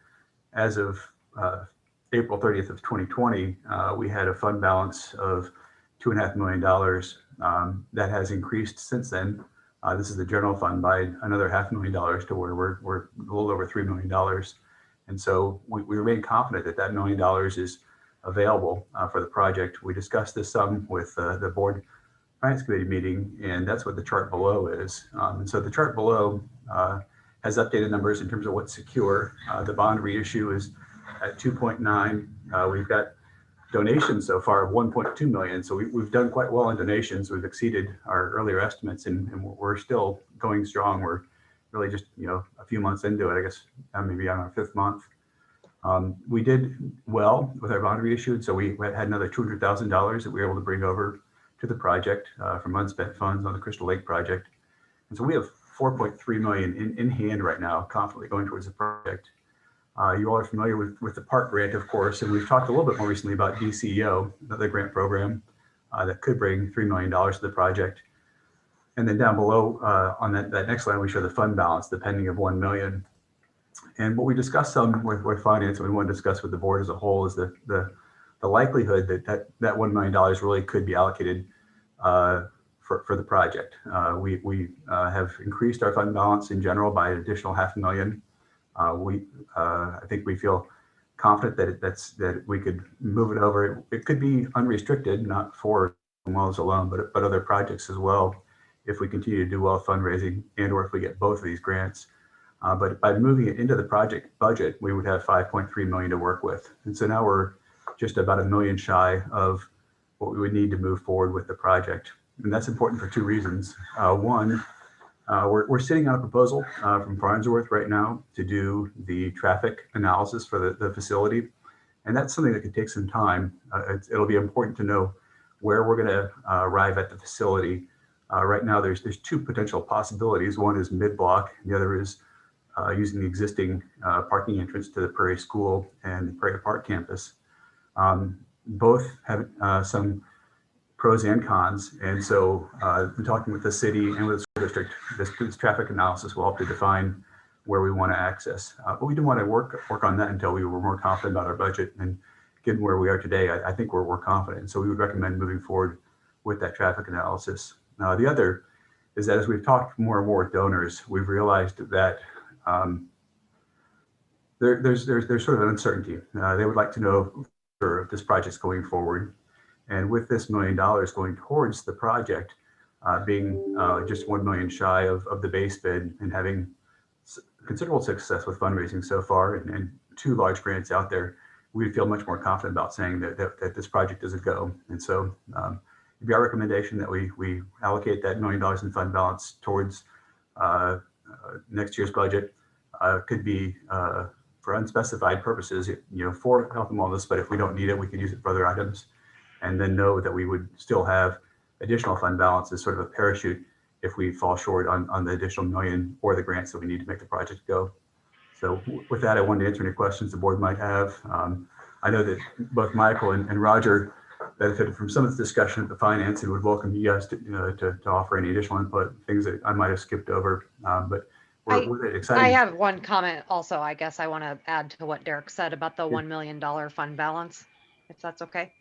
as of April 30th of 2020, we had a fund balance of $2.5 million. That has increased since then. This is the general fund by another $500,000 to where we're a little over $3 million. And so we remain confident that that $1 million is available for the project. We discussed this some with the board finance committee meeting, and that's what the chart below is. And so the chart below has updated numbers in terms of what's secure. The bond reissue is at 2.9. We've got donations so far of 1.2 million. So we've done quite well in donations. We've exceeded our earlier estimates, and we're still going strong. We're really just, a few months into it, I guess, maybe on our 5th month. We did well with our bond reissue. So we had another $200,000 that we were able to bring over to the project from unspent funds on the Crystal Lake project. And so we have 4.3 million in hand right now, confidently going towards the project. You all are familiar with the park grant, of course, and we've talked a little bit more recently about DCEO, another grant program that could bring $3 million to the project. And then down below on that next line, we show the fund balance, the pending of 1 million. And what we discussed some with finance, and we want to discuss with the board as a whole, is the likelihood that $1 million really could be allocated for the project. We have increased our fund balance in general by an additional $500,000. I think we feel confident that we could move it over. It could be unrestricted, not for wells alone, but other projects as well, if we continue to do well fundraising and or if we get both of these grants. But by moving it into the project budget, we would have 5.3 million to work with. And so now we're just about $1 million shy of what we would need to move forward with the project. And that's important for two reasons. One, we're sitting on a proposal from Farnsworth right now to do the traffic analysis for the facility. And that's something that could take some time. It'll be important to know where we're going to arrive at the facility. Right now, there's two potential possibilities. One is mid-block, and the other is using the existing parking entrance to the Prairie School and the Prairie Park campus. Both have some pros and cons. And so in talking with the city and with the school district, this traffic analysis will help to define where we want to access. But we do want to work on that until we were more confident about our budget. And given where we are today, I think we're confident. So we would recommend moving forward with that traffic analysis. The other is that as we've talked more and more with donors, we've realized that there's sort of an uncertainty. They would like to know if this project's going forward. And with this $1 million going towards the project, being just 1 million shy of the base bid and having considerable success with fundraising so far and two large grants out there, we feel much more confident about saying that this project is a go. And so it'd be our recommendation that we allocate that $1 million in fund balance towards next year's budget. Could be for unspecified purposes, for health and wellness, but if we don't need it, we can use it for other items. And then know that we would still have additional fund balance as sort of a parachute if we fall short on the additional $1 million or the grants that we need to make the project go. So with that, I wanted to answer any questions the board might have. I know that both Michael and Roger benefited from some of the discussion at the finance and would welcome you guys to offer any additional input, things that I might have skipped over. But we're excited. I have one comment also, I guess I want to add to what Derek said about the $1 million fund balance, if that's okay.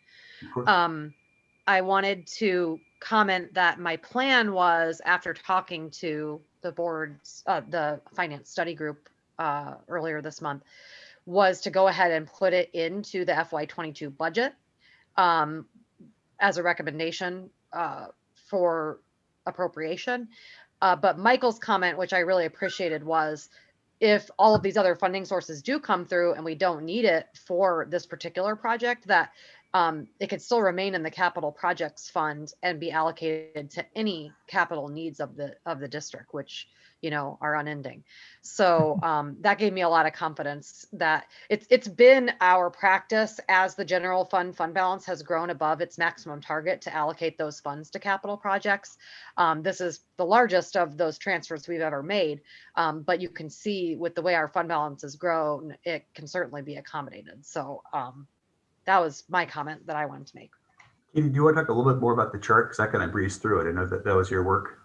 I wanted to comment that my plan was, after talking to the board's, the finance study group earlier this month, was to go ahead and put it into the FY22 budget as a recommendation for appropriation. But Michael's comment, which I really appreciated, was if all of these other funding sources do come through and we don't need it for this particular project, that it could still remain in the capital projects fund and be allocated to any capital needs of the district, which are unending. So that gave me a lot of confidence that it's been our practice as the general fund balance has grown above its maximum target to allocate those funds to capital projects. This is the largest of those transfers we've ever made, but you can see with the way our fund balance has grown, it can certainly be accommodated. So that was my comment that I wanted to make. Katie, do you want to talk a little bit more about the chart? Because I kind of breezed through it. I know that was your work.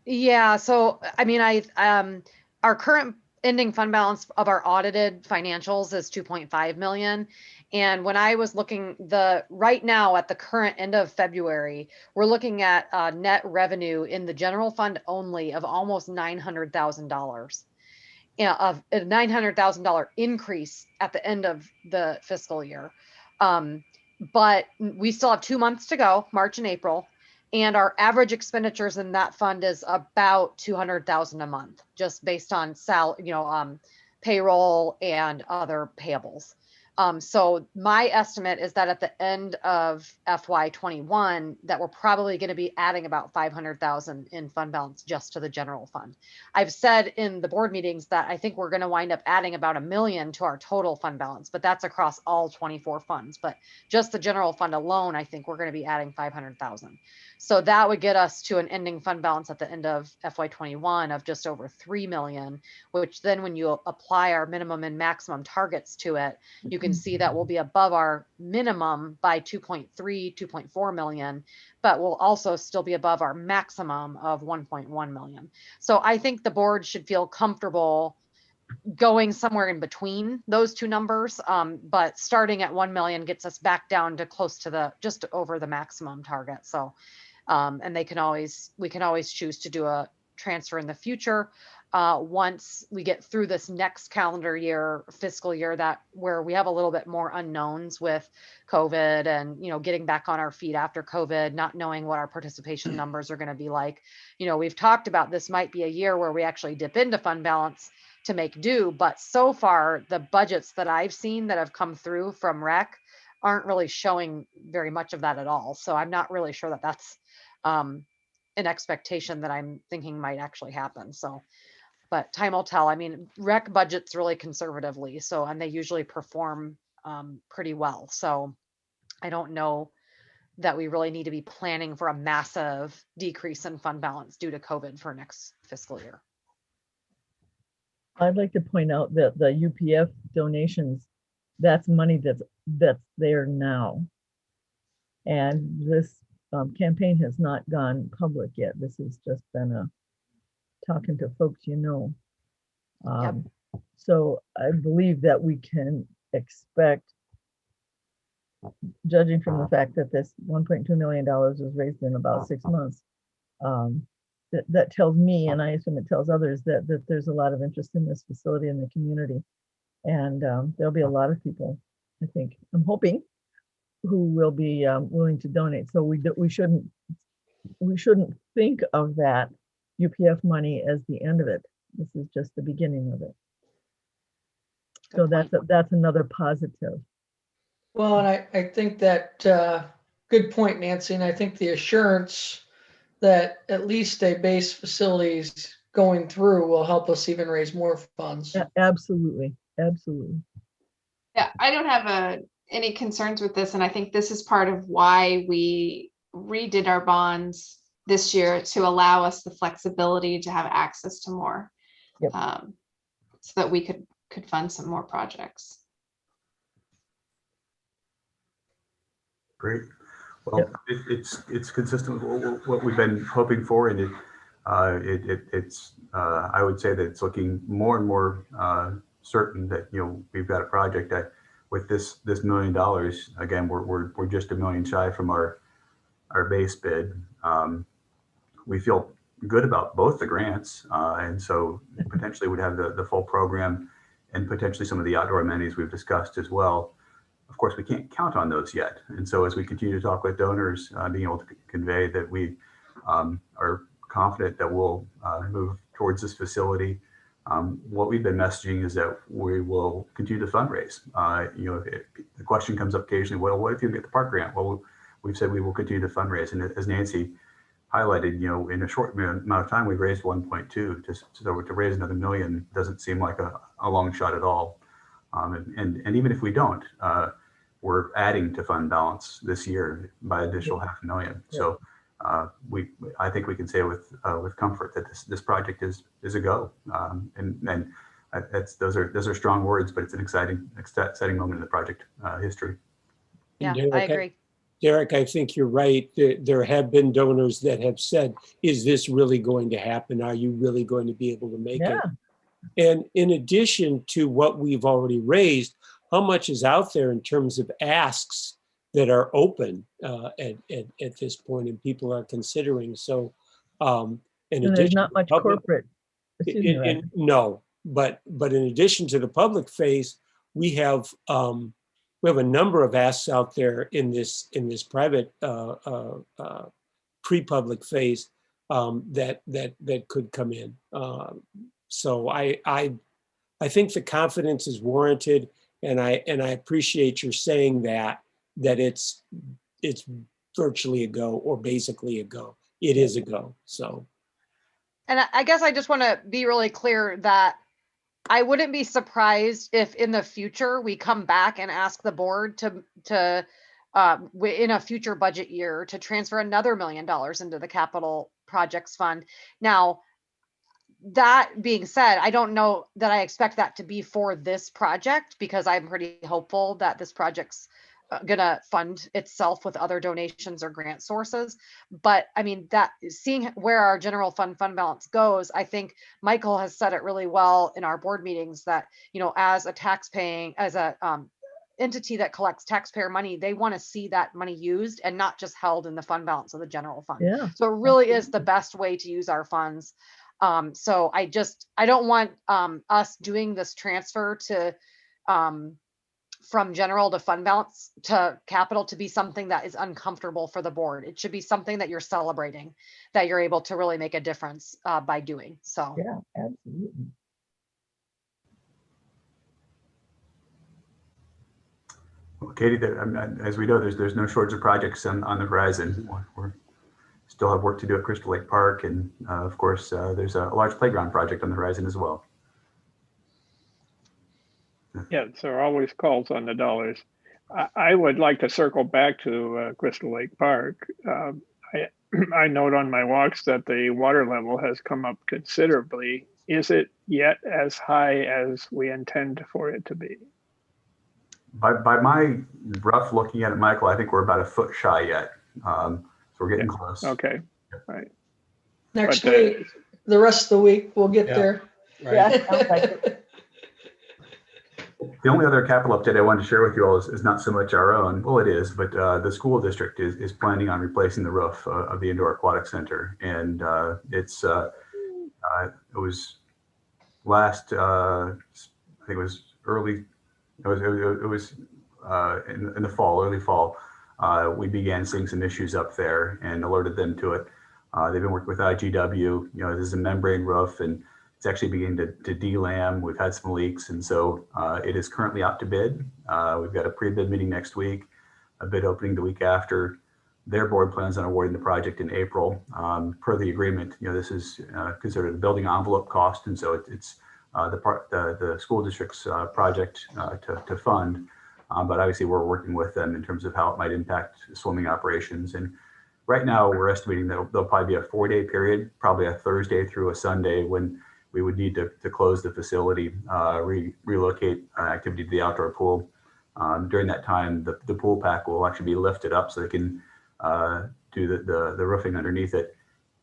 Yeah. So, I mean, our current ending fund balance of our audited financials is 2.5 million. And when I was looking right now at the current end of February, we're looking at net revenue in the general fund only of almost $900,000. Of a $900,000 increase at the end of the fiscal year. But we still have 2 months to go, March and April, and our average expenditures in that fund is about $200,000 a month, just based on payroll and other payables. So my estimate is that at the end of FY21, that we're probably going to be adding about 500,000 in fund balance just to the general fund. I've said in the board meetings that I think we're going to wind up adding about $1 million to our total fund balance, but that's across all 24 funds. But just the general fund alone, I think we're going to be adding 500,000. So that would get us to an ending fund balance at the end of FY21 of just over 3 million, which then when you apply our minimum and maximum targets to it, you can see that we'll be above our minimum by 2.3, 2.4 million, but we'll also still be above our maximum of 1.1 million. So I think the board should feel comfortable going somewhere in between those two numbers. But starting at 1 million gets us back down to close to the, just over the maximum target. So, and we can always choose to do a transfer in the future. Once we get through this next calendar year, fiscal year, that where we have a little bit more unknowns with COVID and, getting back on our feet after COVID, not knowing what our participation numbers are going to be like. We've talked about this might be a year where we actually dip into fund balance to make do, but so far the budgets that I've seen that have come through from rec aren't really showing very much of that at all. So I'm not really sure that that's an expectation that I'm thinking might actually happen. So, but time will tell. I mean, rec budgets really conservatively, so, and they usually perform pretty well. So I don't know that we really need to be planning for a massive decrease in fund balance due to COVID for next fiscal year. I'd like to point out that the UPF donations, that's money that's there now. And this campaign has not gone public yet. This has just been talking to folks, Yep. So I believe that we can expect, judging from the fact that this $1.2 million was raised in about 6 months, that tells me, and I assume it tells others, that there's a lot of interest in this facility in the community. And there'll be a lot of people, I think, I'm hoping, who will be willing to donate. So we shouldn't think of that UPF money as the end of it. This is just the beginning of it. So that's another positive. Well, and I think that, good point, Nancy, and I think the assurance that at least a base facilities going through will help us even raise more funds. Absolutely, absolutely. Yeah, I don't have any concerns with this, and I think this is part of why we redid our bonds this year to allow us the flexibility to have access to more, Yep. So that we could fund some more projects. Great. Well, it's consistent with what we've been hoping for, and it's I would say that it's looking more and more certain that we've got a project that with this $1 million. Again, we're just $1 million shy from our base bid. We feel good about both the grants, and so potentially would have the full program and potentially some of the outdoor amenities we've discussed as well. Of course, we can't count on those yet. And so as we continue to talk with donors, being able to convey that we are confident that we'll move towards this facility. What we've been messaging is that we will continue to fundraise. The question comes up occasionally, well, what if you get the park grant? Well, we've said we will continue to fundraise. And as Nancy highlighted, in a short amount of time, we've raised 1.2. So to raise another $1 million doesn't seem like a long shot at all. And even if we don't, we're adding to fund balance this year by additional $500,000. So I think we can say with comfort that this project is a go. And those are strong words, but it's an exciting moment in the project history. Yeah, Derek, I agree. Derek, I think you're right. There have been donors that have said, is this really going to happen? Are you really going to be able to make it? And in addition to what we've already raised, how much is out there in terms of asks that are open at this point and people are considering? So, and there's not much corporate. No, but in addition to the public phase, we have a number of asks out there in this private pre-public phase that could come in. So I think the confidence is warranted, And I appreciate your saying that it's virtually a go or basically a go. It is a go. So. And I guess I just want to be really clear that I wouldn't be surprised if in the future we come back and ask the board to in a future budget year to transfer another $1 million into the capital projects fund. Now, that being said, I don't know that I expect that to be for this project, because I'm pretty hopeful that this project's gonna fund itself with other donations or grant sources. But I mean, that seeing where our general fund balance goes, I think Michael has said it really well in our board meetings that, you know, as a entity that collects taxpayer money, they want to see that money used and not just held in the fund balance of the general fund. Yeah. So it really is the best way to use our funds. So I don't want us doing this transfer to from general to fund balance to capital to be something that is uncomfortable for the board. It should be something that you're celebrating, that you're able to really make a difference by doing. So Yeah, absolutely. Well, Katie, as we know, there's no shortage of projects on the horizon. We still have work to do at Crystal Lake Park, and of course, there's a large playground project on the horizon as well. Yeah, there are always calls on the dollars. I would like to circle back to Crystal Lake Park. I note on my walks that the water level has come up considerably. Is it yet as high as we intend for it to be? By my rough looking at it, Michael, I think we're about a foot shy yet. So we're getting close. Okay, right. Next week, the rest of the week, we'll get there. Right. Yeah, sounds like it. The only other capital update I wanted to share with you all is not so much our own. Well, it is, but the school district is planning on replacing the roof of the indoor aquatic center, and it was last. I think it was early. It was in the fall, early fall. We began seeing some issues up there and alerted them to it. They've been working with IGW. You know, this is a membrane roof, and it's actually beginning to delam. We've had some leaks, and so it is currently out to bid. We've got a pre-bid meeting next week, a bid opening the week after. Their board plans on awarding the project in April. Per the agreement, you know, this is considered a building envelope cost, and so it's the school district's project to fund. But obviously, we're working with them in terms of how it might impact swimming operations. And right now, we're estimating that there'll probably be a 4-day period, probably a Thursday through a Sunday, when we would need to close the facility, relocate activity to the outdoor pool. During that time, the pool pack will actually be lifted up so they can do the roofing underneath it,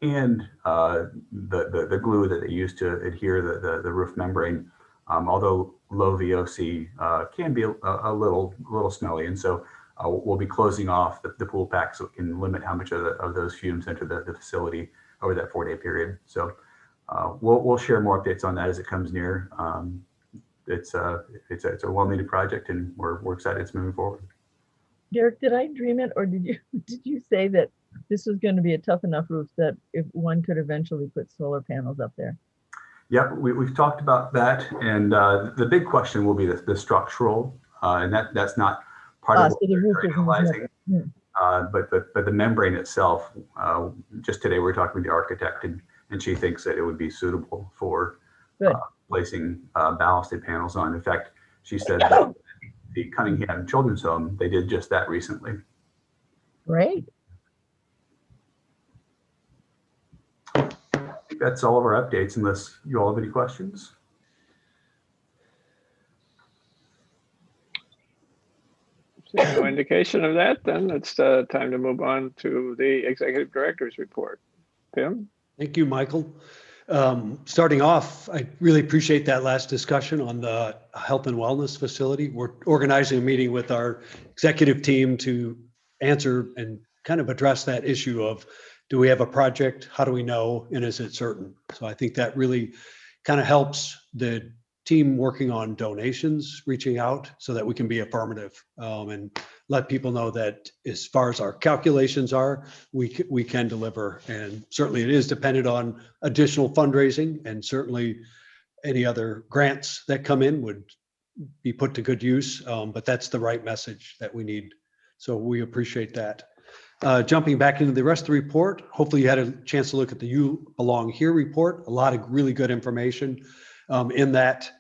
and the glue that they use to adhere the roof membrane. Although low VOC can be a little smelly, and so we'll be closing off the pool pack so it can limit how much of those fumes enter the facility over that 4-day period. So. We'll share more updates on that as it comes near. It's a well-needed project, and we're excited it's moving forward. Derek, did I dream it, or did you say that this was going to be a tough enough roof that if one could eventually put solar panels up there? Yep, we've talked about that, and the big question will be the structural, and that's not part of what So the roof we're analyzing. But the membrane itself. Just today, we were talking to the architect, and she thinks that it would be suitable for placing ballasted panels on. In fact, she said that the Cunningham Children's Home, they did just that recently. Great. I think that's all of our updates, unless you all have any questions. No indication of that, then it's time to move on to the executive director's report. Tim? Thank you, Michael. Starting off, I really appreciate that last discussion on the health and wellness facility. We're organizing a meeting with our executive team to answer and kind of address that issue of, do we have a project? How do we know? And is it certain? So I think that really kind of helps the team working on donations, reaching out so that we can be affirmative and let people know that as far as our calculations are, we can deliver. And certainly it is dependent on additional fundraising, and certainly any other grants that come in would be put to good use, but that's the right message that we need. So we appreciate that. Jumping back into the rest of the report, hopefully you had a chance to look at the You Belong Here report. A lot of really good information in that.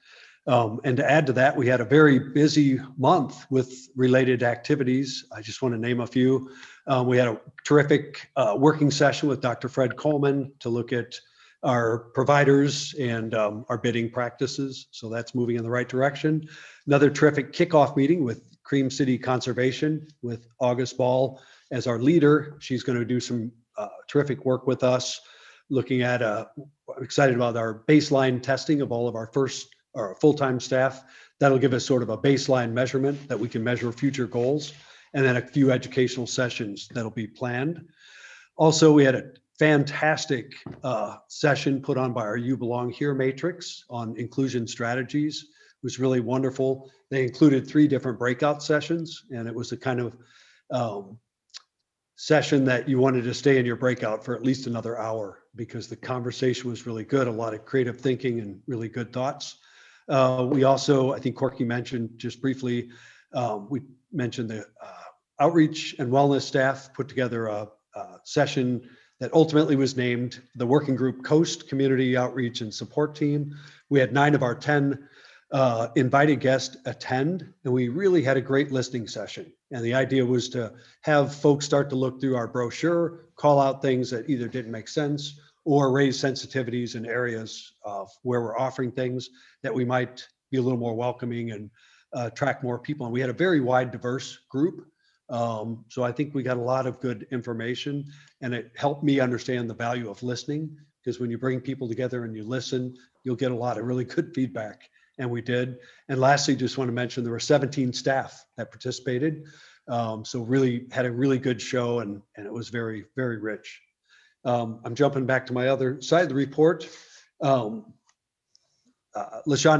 And to add to that, we had a very busy month with related activities. I just want to name a few. We had a terrific working session with Dr. Fred Coleman to look at our providers and our bidding practices. So that's moving in the right direction. Another terrific kickoff meeting with Cream City Conservation with August Ball as our leader. She's going to do some terrific work with us, looking at, I'm excited about our baseline testing of all of our full-time staff. That'll give us sort of a baseline measurement that we can measure future goals, and then a few educational sessions that'll be planned. Also, we had a fantastic session put on by our You Belong Here matrix on inclusion strategies. It was really wonderful. They included 3 different breakout sessions, and it was a kind of session that you wanted to stay in your breakout for at least another hour because the conversation was really good, a lot of creative thinking and really good thoughts. We also, I think Corky mentioned just briefly, we mentioned the outreach and wellness staff put together a session that ultimately was named the Working Group Coast Community Outreach and Support Team. We had 9 of our 10 invited guests attend, and we really had a great listening session. And the idea was to have folks start to look through our brochure, call out things that either didn't make sense or raise sensitivities in areas of where we're offering things that we might be a little more welcoming and attract more people. And we had a very wide, diverse group. So I think we got a lot of good information, and it helped me understand the value of listening, because when you bring people together and you listen, you'll get a lot of really good feedback. And we did. And lastly, just want to mention there were 17 staff that participated. So really had a really good show, and it was very, very rich. I'm jumping back to my other side of the report. LaShonda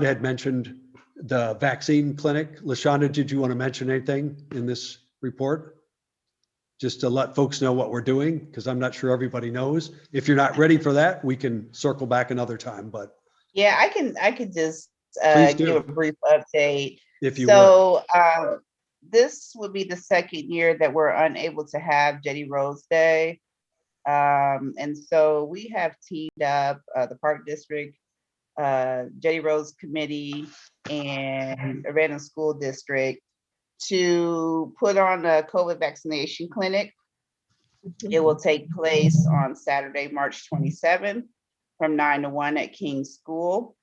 had mentioned the vaccine clinic. LaShonda, did you want to mention anything in this report? Just to let folks know what we're doing, because I'm not sure everybody knows. If you're not ready for that, we can circle back another time, but. Yeah, I could just give a brief update. If you would. This would be the second year that we're unable to have Jetty Rose Day. And so we have teamed up the Park District, Jetty Rose Committee, and Urbana School District to put on a COVID vaccination clinic. It will take place on Saturday, March 27th from 9 to 1 at King's School.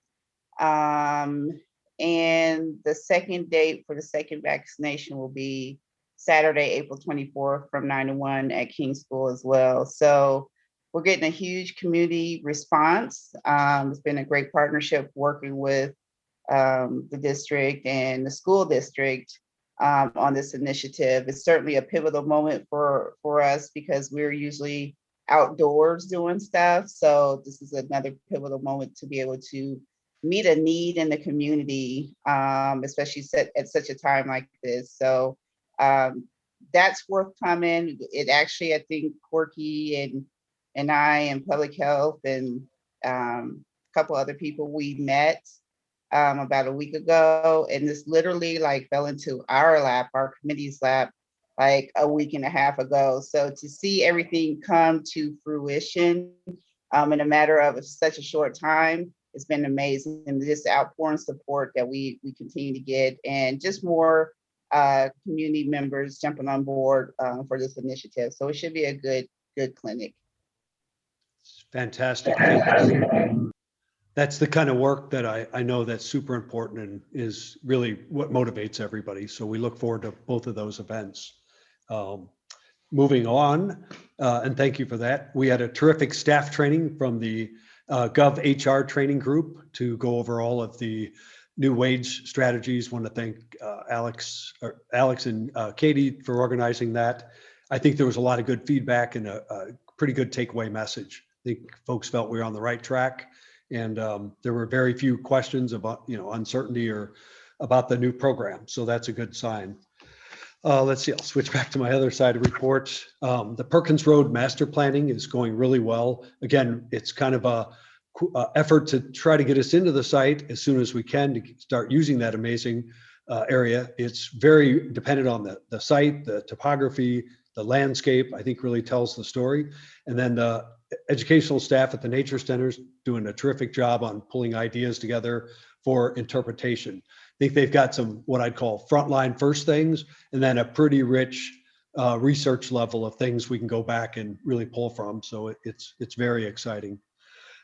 And the second date for the second vaccination will be Saturday, April 24th from 9 to 1 at King's School as well. So we're getting a huge community response. It's been a great partnership working with the district and the school district on this initiative. It's certainly a pivotal moment for us because we're usually outdoors doing stuff. So this is another pivotal moment to be able to meet a need in the community, especially at such a time like this. So that's forthcoming. It actually, I think Corky and I and Public Health and a couple other people, we met about a week ago, and this literally like fell into our lap, our committee's lap, like a week and a half ago. So to see everything come to fruition in a matter of such a short time, it's been amazing. And this outpouring support that we continue to get, and just more community members jumping on board for this initiative. So it should be a good clinic. Fantastic. That's the kind of work that I know that's super important and is really what motivates everybody. So we look forward to both of those events. Moving on, and thank you for that. We had a terrific staff training from the Gov HR training group to go over all of the new wage strategies. Want to thank Alex and Katie for organizing that. I think there was a lot of good feedback and a pretty good takeaway message. I think folks felt we were on the right track, and there were very few questions about uncertainty or about the new program. So that's a good sign. Let's see, I'll switch back to my other side of the report. The Perkins Road master planning is going really well. Again, it's kind of a effort to try to get us into the site as soon as we can to start using that amazing area. It's very dependent on the site, the topography, the landscape, I think really tells the story. And then the educational staff at the nature centers doing a terrific job on pulling ideas together for interpretation. I think they've got some, what I'd call frontline first things, and then a pretty rich research level of things we can go back and really pull from. So it's very exciting.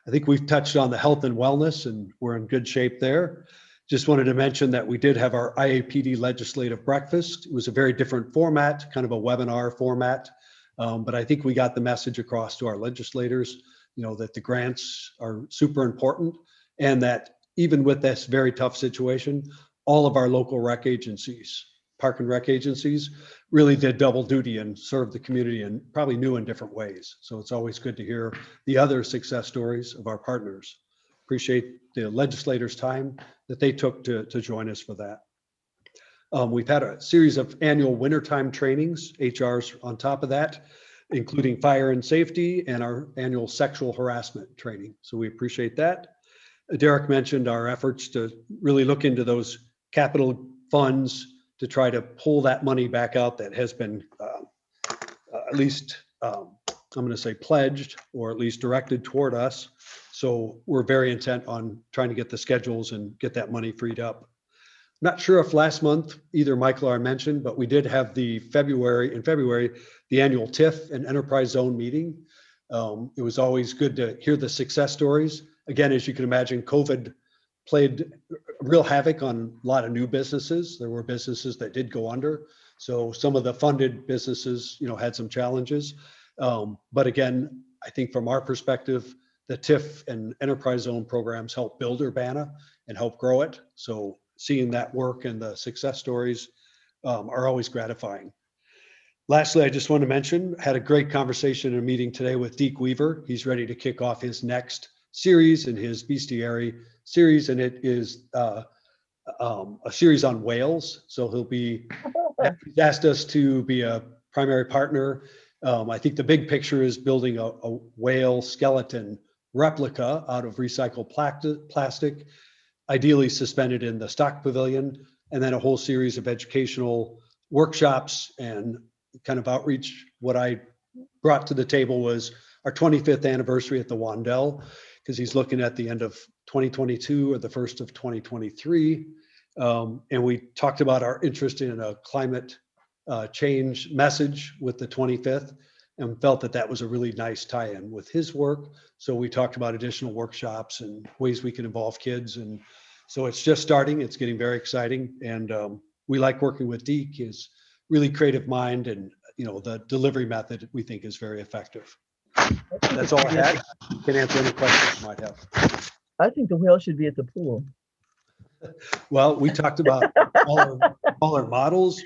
I think we've touched on the health and wellness, and we're in good shape there. Just wanted to mention that we did have our IAPD legislative breakfast. It was a very different format, kind of a webinar format. But I think we got the message across to our legislators, that the grants are super important, and that even with this very tough situation, all of our local rec agencies, park and rec agencies, really did double duty and served the community in probably new and different ways. So it's always good to hear the other success stories of our partners. Appreciate the legislators' time that they took to join us for that. We've had a series of annual wintertime trainings, HR's on top of that, including fire and safety and our annual sexual harassment training. So we appreciate that. Derek mentioned our efforts to really look into those capital funds to try to pull that money back out that has been at least, I'm going to say pledged, or at least directed toward us. So we're very intent on trying to get the schedules and get that money freed up. Not sure if last month either Michael or I mentioned, but we did have in February, the annual TIF and Enterprise Zone meeting. It was always good to hear the success stories. Again, as you can imagine, COVID played real havoc on a lot of new businesses. There were businesses that did go under. So some of the funded businesses, had some challenges. But again, I think from our perspective, the TIF and Enterprise Zone programs help build Urbana and help grow it. So seeing that work and the success stories are always gratifying. Lastly, I just want to mention, had a great conversation in a meeting today with Deke Weaver. He's ready to kick off his next series in his bestiary series, and it is a series on whales. So he's asked us to be a primary partner. I think the big picture is building a whale skeleton replica out of recycled plastic, ideally suspended in the stock pavilion, and then a whole series of educational workshops and kind of outreach. What I brought to the table was our 25th anniversary at the Wandell, because he's looking at the end of 2022 or the first of 2023. And we talked about our interest in a climate change message with the 25th, and felt that that was a really nice tie-in with his work. So we talked about additional workshops and ways we can involve kids. And so it's just starting, it's getting very exciting. And we like working with Deke. His really creative mind, and the delivery method we think is very effective. That's all I had. Can answer any questions you might have. I think the whale should be at the pool. Well, we talked about smaller models,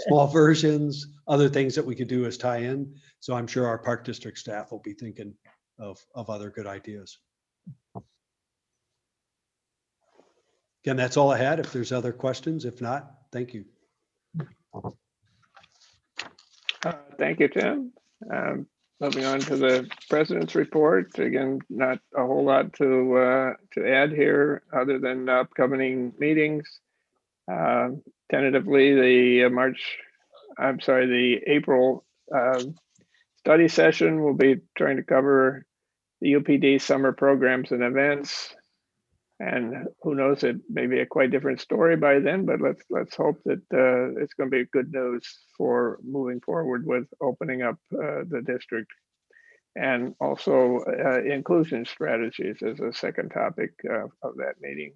small versions, other things that we could do as tie-in. So I'm sure our park district staff will be thinking of other good ideas. Again, that's all I had. If there's other questions, if not, thank you. Thank you, Tim. Moving on to the president's report. Again, not a whole lot to add here, other than upcoming meetings. Tentatively, the April study session will be trying to cover the UPD summer programs and events. And who knows, it may be a quite different story by then, but let's hope that it's going to be good news for moving forward with opening up the district. And also inclusion strategies is a second topic of that meeting.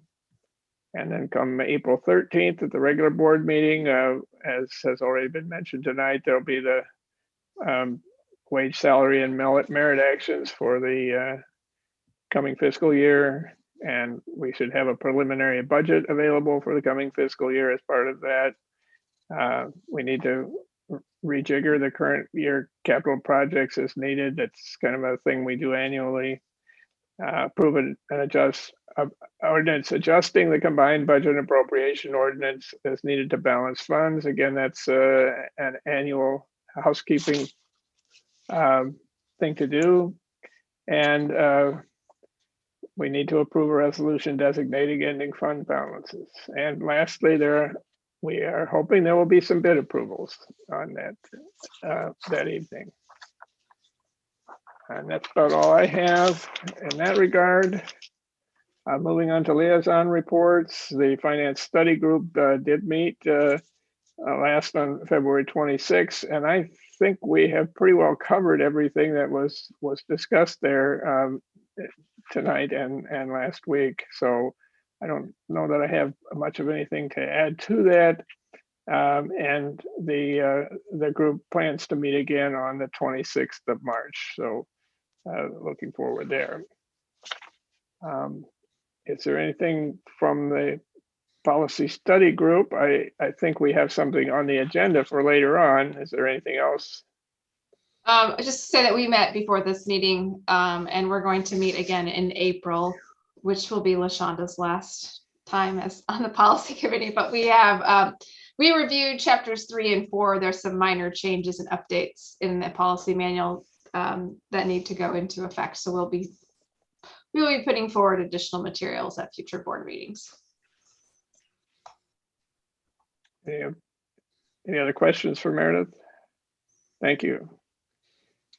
And then come April 13th at the regular board meeting, as has already been mentioned tonight, there'll be the wage, salary, and merit actions for the coming fiscal year. And we should have a preliminary budget available for the coming fiscal year as part of that. We need to rejigger the current year capital projects as needed. That's kind of a thing we do annually. Approve and adjust ordinance adjusting the combined budget and appropriation ordinance as needed to balance funds. Again, that's an annual housekeeping thing to do. And we need to approve a resolution designating ending fund balances. And lastly, we are hoping there will be some bid approvals on that evening. And that's about all I have in that regard. Moving on to liaison reports, the finance study group did meet last on February 26th, and I think we have pretty well covered everything that was discussed there tonight and last week. So I don't know that I have much of anything to add to that. And the group plans to meet again on the 26th of March. So looking forward there. Is there anything from the policy study group? I think we have something on the agenda for later on. Is there anything else? Just to say that we met before this meeting, and we're going to meet again in April, which will be LaShonda's last time as on the policy committee. But we have we reviewed chapters 3 and 4. There's some minor changes and updates in the policy manual that need to go into effect. So we'll be putting forward additional materials at future board meetings. Any other questions for Meredith? Thank you.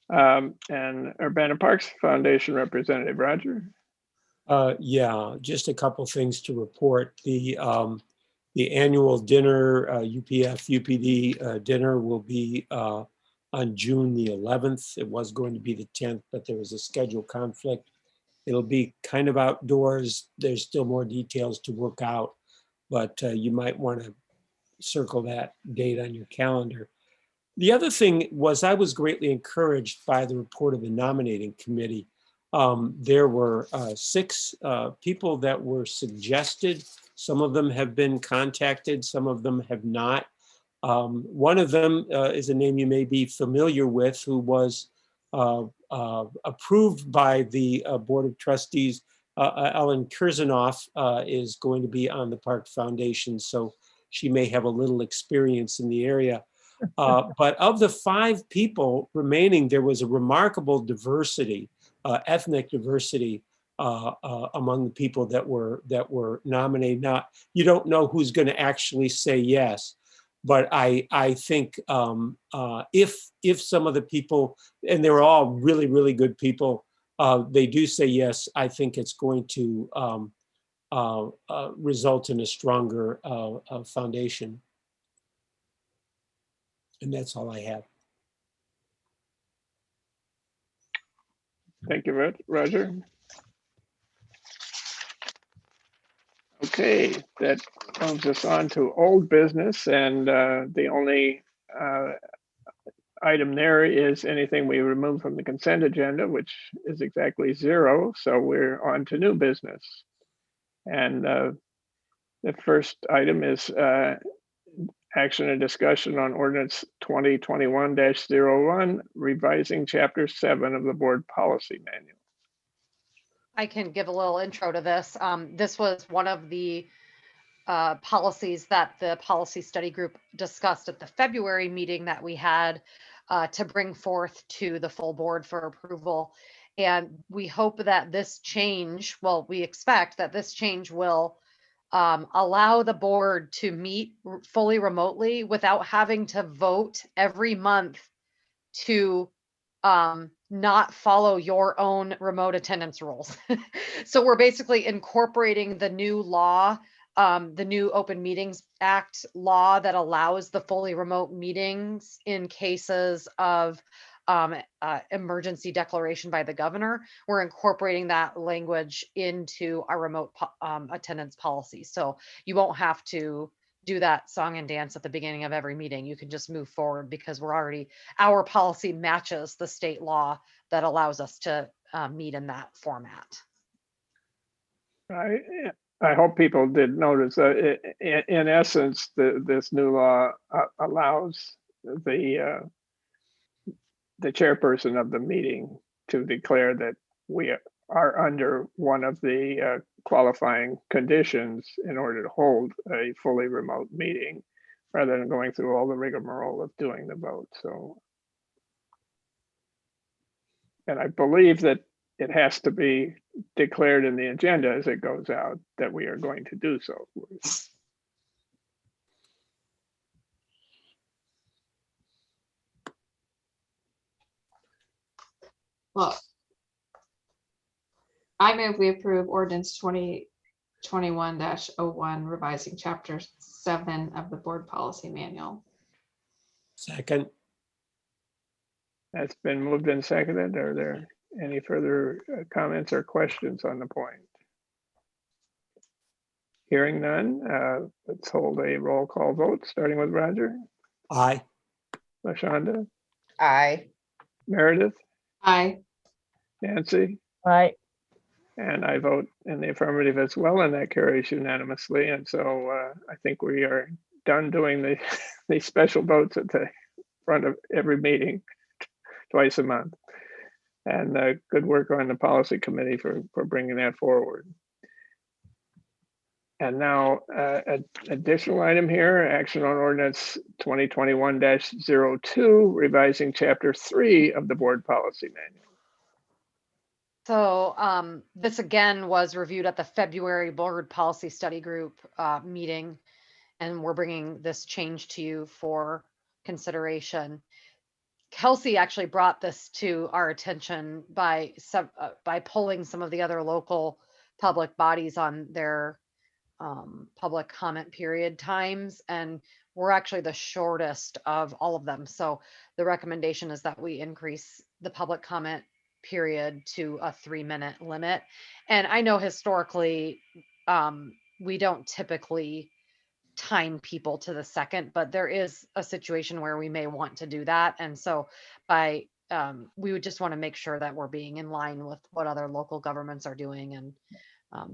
And Urbana Parks Foundation representative, Roger. Yeah, just a couple things to report. The annual dinner, UPF UPD dinner will be on June the 11th. It was going to be the 10th, but there was a schedule conflict. It'll be kind of outdoors. There's still more details to work out, but you might want to circle that date on your calendar. The other thing was I was greatly encouraged by the report of the nominating committee. There were 6 people that were suggested. Some of them have been contacted, some of them have not. One of them is a name you may be familiar with, who was approved by the Board of Trustees. Ellen Kurzanoff is going to be on the Park Foundation, so she may have a little experience in the area. But of the 5 people remaining, there was a remarkable diversity, ethnic diversity among the people that were nominated. Now, you don't know who's going to actually say yes, but I think if some of the people, and they were all really, really good people, they do say yes, I think it's going to result in a stronger foundation. And that's all I have. Thank you, Roger. Okay, that moves us on to old business, and the only item there is anything we remove from the consent agenda, which is exactly 0. So we're on to new business. And the first item is action and discussion on ordinance 2021-01, revising chapter 7 of the board policy manual. I can give a little intro to this. This was one of the policies that the policy study group discussed at the February meeting that we had to bring forth to the full board for approval. And we hope that this change, well, we expect that this change will allow the board to meet fully remotely without having to vote every month to not follow your own remote attendance rules. So we're basically incorporating the new law, the new Open Meetings Act law that allows the fully remote meetings in cases of emergency declaration by the governor. We're incorporating that language into our remote attendance policy. So you won't have to do that song and dance at the beginning of every meeting. You can just move forward because our policy matches the state law that allows us to meet in that format. I hope people did notice that in essence, this new law allows the chairperson of the meeting to declare that we are under one of the qualifying conditions in order to hold a fully remote meeting, rather than going through all the rigmarole of doing the vote. So, and I believe that it has to be declared in the agenda as it goes out that we are going to do so. Well, I move we approve ordinance 2021-01, revising chapter 7 of the board policy manual. Second. That's been moved and seconded. Are there any further comments or questions on the point? Hearing none, let's hold a roll call vote, starting with Roger, Aye. LaShonda, Aye. Meredith, Aye. Nancy, Aye. and I vote in the affirmative as well, and that carries unanimously. And so I think we are done doing the special votes at the front of every meeting twice a month. And good work on the policy committee for bringing that forward. And now, additional item here, action on ordinance 2021-02, revising chapter 3 of the board policy manual. So this again was reviewed at the February board policy study group meeting, and we're bringing this change to you for consideration. Kelsey actually brought this to our attention by polling some of the other local public bodies on their public comment period times, and we're actually the shortest of all of them. So the recommendation is that we increase the public comment period to a 3-minute limit. And I know historically, we don't typically time people to the second, but there is a situation where we may want to do that. And so we would just want to make sure that we're being in line with what other local governments are doing, and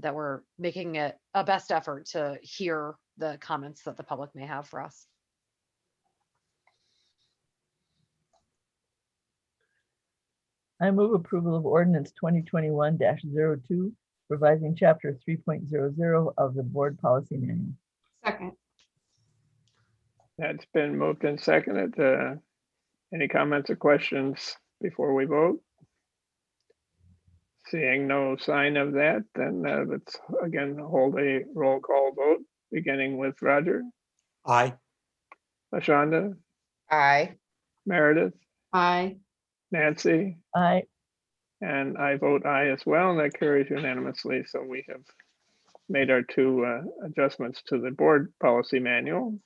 that we're making it a best effort to hear the comments that the public may have for us. I move approval of ordinance 2021-02, revising chapter 3.00 of the board policy manual. Second. That's been moved and seconded. Any comments or questions before we vote? Seeing no sign of that, then let's again hold a roll call vote, beginning with Roger, Aye. LaShonda, Aye. Meredith, Aye. Nancy, Aye. and I vote aye as well, and that carries unanimously. So we have made our 2 adjustments to the board policy manual.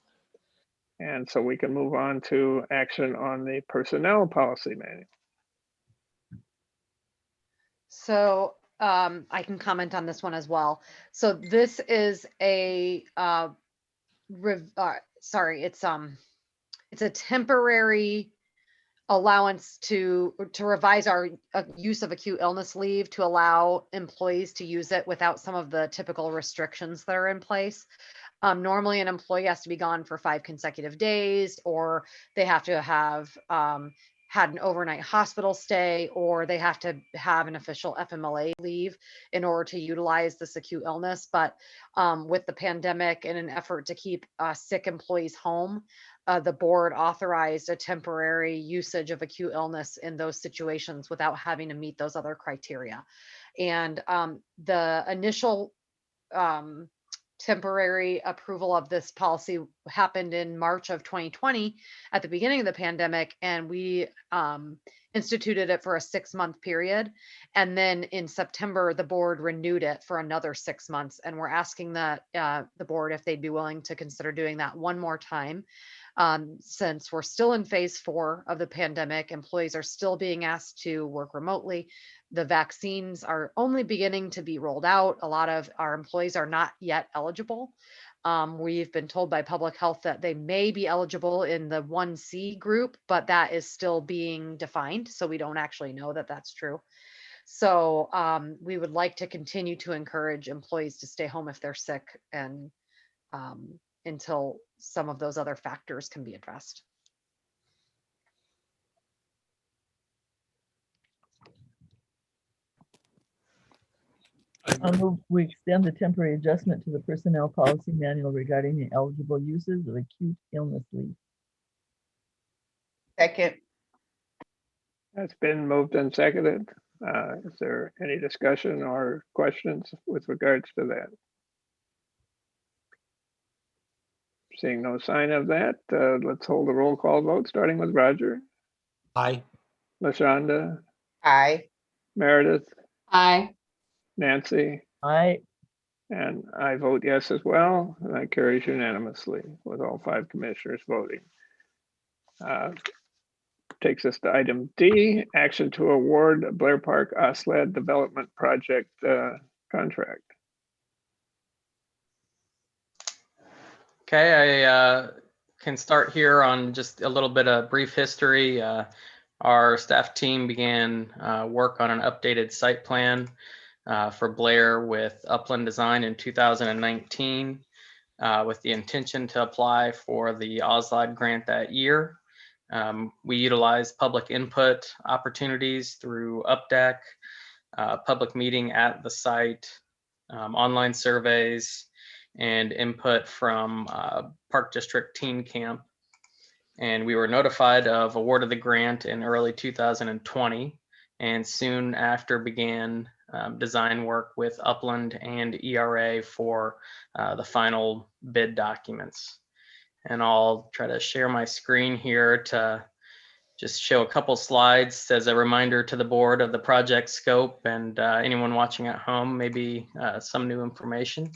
And so we can move on to action on the personnel policy manual. So I can comment on this one as well. So this is a it's a temporary allowance to revise our use of acute illness leave to allow employees to use it without some of the typical restrictions that are in place. Normally an employee has to be gone for 5 consecutive days, or they have to have had an overnight hospital stay, or they have to have an official FMLA leave in order to utilize this acute illness. But with the pandemic, in an effort to keep sick employees home, the board authorized a temporary usage of acute illness in those situations without having to meet those other criteria. And the initial temporary approval of this policy happened in March of 2020 at the beginning of the pandemic, and we instituted it for a 6-month period. And then in September, the board renewed it for another 6 months, and we're asking that the board if they'd be willing to consider doing that one more time. Since we're still in phase 4 of the pandemic, employees are still being asked to work remotely. The vaccines are only beginning to be rolled out. A lot of our employees are not yet eligible. We've been told by public health that they may be eligible in the 1C group, but that is still being defined. So we don't actually know that that's true. So we would like to continue to encourage employees to stay home if they're sick, and until some of those other factors can be addressed. I move we extend the temporary adjustment to the personnel policy manual regarding the eligible uses of acute illness leave. Second. That's been moved and seconded. Is there any discussion or questions with regards to that? Seeing no sign of that, let's hold a roll call vote, starting with Roger, Aye. LaShonda, Aye. Meredith, Aye. Nancy, I, and I vote yes as well. And that carries unanimously with all 5 commissioners voting. Takes us to item D, action to award Blair Park OSLAD Development Project contract. Okay, I can start here on just a little bit of brief history. Our staff team began work on an updated site plan for Blair with Upland Design in 2019 with the intention to apply for the OSLAD grant that year. We utilized public input opportunities through UpDeck, public meeting at the site, online surveys, and input from Park District Teen Camp. And we were notified of award of the grant in early 2020, and soon after began design work with Upland and ERA for the final bid documents. And I'll try to share my screen here to just show a couple slides as a reminder to the board of the project scope and anyone watching at home, maybe some new information.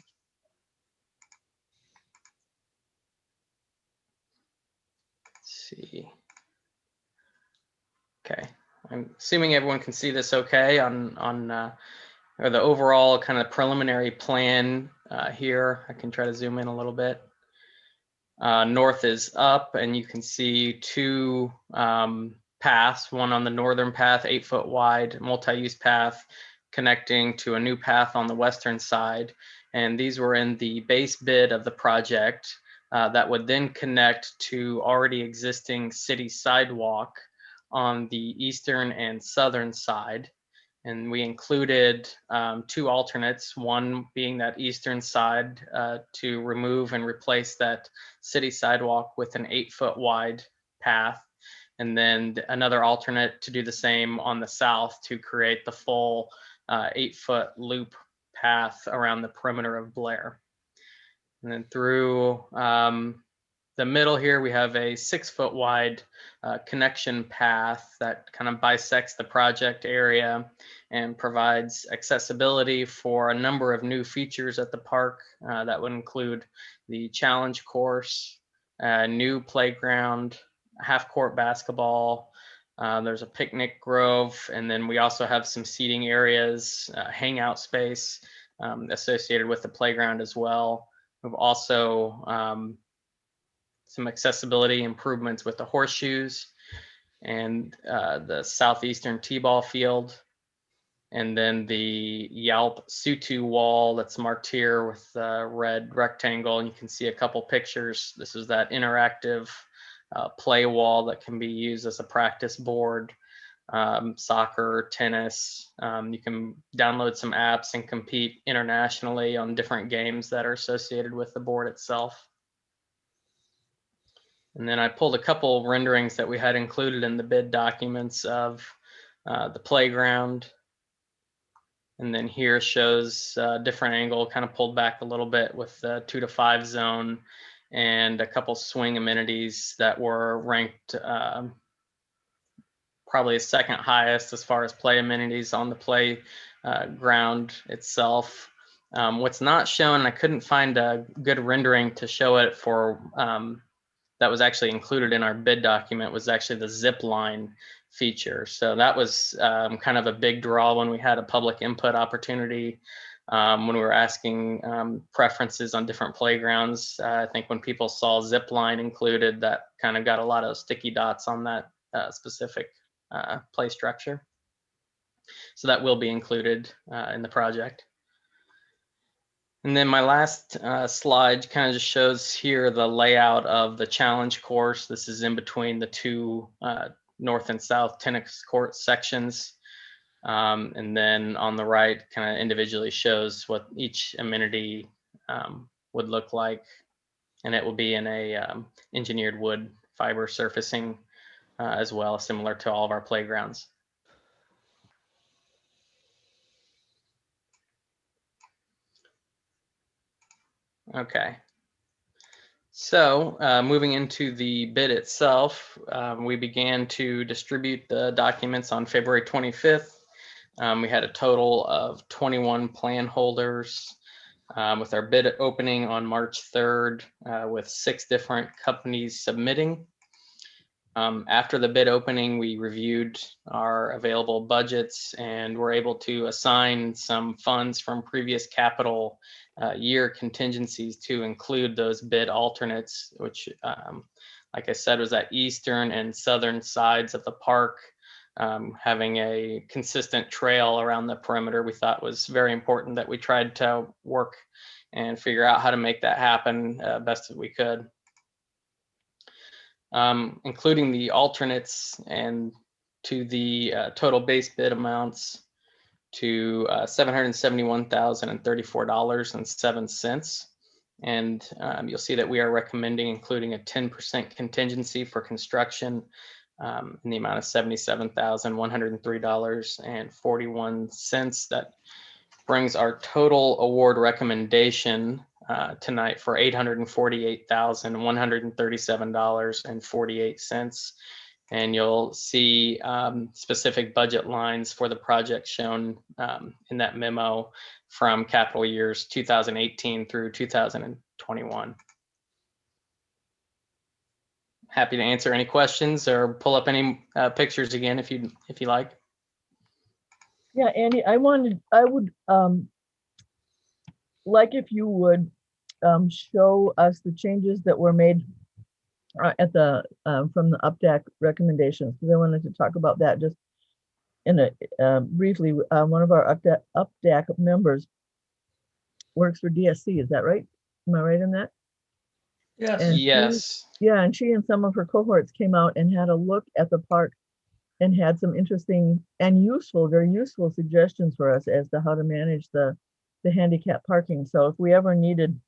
Let's see. Okay, I'm assuming everyone can see this okay on or the overall kind of preliminary plan here. I can try to zoom in a little bit. North is up, and you can see 2 paths, one on the northern path, 8-foot wide multi-use path connecting to a new path on the western side. And these were in the base bid of the project that would then connect to already existing city sidewalk on the eastern and southern side. And we included 2 alternates, one being that eastern side to remove and replace that city sidewalk with an 8-foot wide path. And then another alternate to do the same on the south to create the full 8-foot loop path around the perimeter of Blair. And then through the middle here, we have a 6-foot wide connection path that kind of bisects the project area and provides accessibility for a number of new features at the park that would include the challenge course, new playground, half-court basketball. There's a picnic grove, and then we also have some seating areas, hangout space associated with the playground as well. We've also some accessibility improvements with the horseshoes and the southeastern t-ball field. And then the Yalp Sutu wall that's marked here with a red rectangle. And you can see a couple pictures. This is that interactive play wall that can be used as a practice board, soccer, tennis. You can download some apps and compete internationally on different games that are associated with the board itself. And then I pulled a couple renderings that we had included in the bid documents of the playground. And then here shows a different angle, kind of pulled back a little bit with the 2 to 5 zone and a couple swing amenities that were ranked probably second highest as far as play amenities on the play ground itself. What's not shown, I couldn't find a good rendering to show it for that was actually included in our bid document, was actually the zip line feature. So that was kind of a big draw when we had a public input opportunity, when we were asking preferences on different playgrounds. I think when people saw zip line included, that kind of got a lot of sticky dots on that specific play structure. So that will be included in the project. And then my last slide kind of just shows here the layout of the challenge course. This is in between the 2 north and south tennis court sections. And then on the right kind of individually shows what each amenity would look like. And it will be in a engineered wood fiber surfacing as well, similar to all of our playgrounds. Okay. So moving into the bid itself, we began to distribute the documents on February 25th. We had a total of 21 plan holders with our bid opening on March 3rd with 6 different companies submitting. After the bid opening, we reviewed our available budgets and were able to assign some funds from previous capital year contingencies to include those bid alternates, which, like I said, was at eastern and southern sides of the park. Having a consistent trail around the perimeter, we thought was very important that we tried to work and figure out how to make that happen best as we could. Including the alternates and to the total base bid amounts to $771,034.07. And you'll see that we are recommending including a 10% contingency for construction in the amount of $77,103.41. That brings our total award recommendation tonight for $848,137.48. And you'll see specific budget lines for the project shown in that memo from capital years 2018 through 2021. Happy to answer any questions or pull up any pictures again if you like. Yeah, Andy, I would like if you would show us the changes that were made at the from the UPDAC recommendations, because I wanted to talk about that just in a briefly. One of our UPDAC members works for DSC. Is that right? Am I right in that? Yes. And Yes. and she and some of her cohorts came out and had a look at the park and had some interesting and very useful suggestions for us as to how to manage the handicap parking. So if we ever needed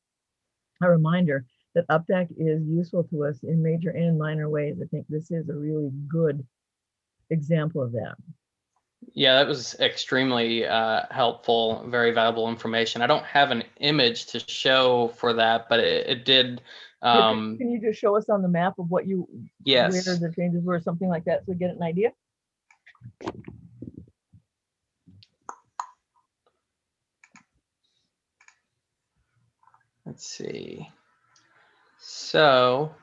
a reminder that UPDAC is useful to us in major and minor ways, I think this is a really good example of that. Yeah, that was extremely helpful, very valuable information. I don't have an image to show for that, but it did. Can you just show us on the map of what Yes. where the changes were, something like that, so we get an idea? Let's see. So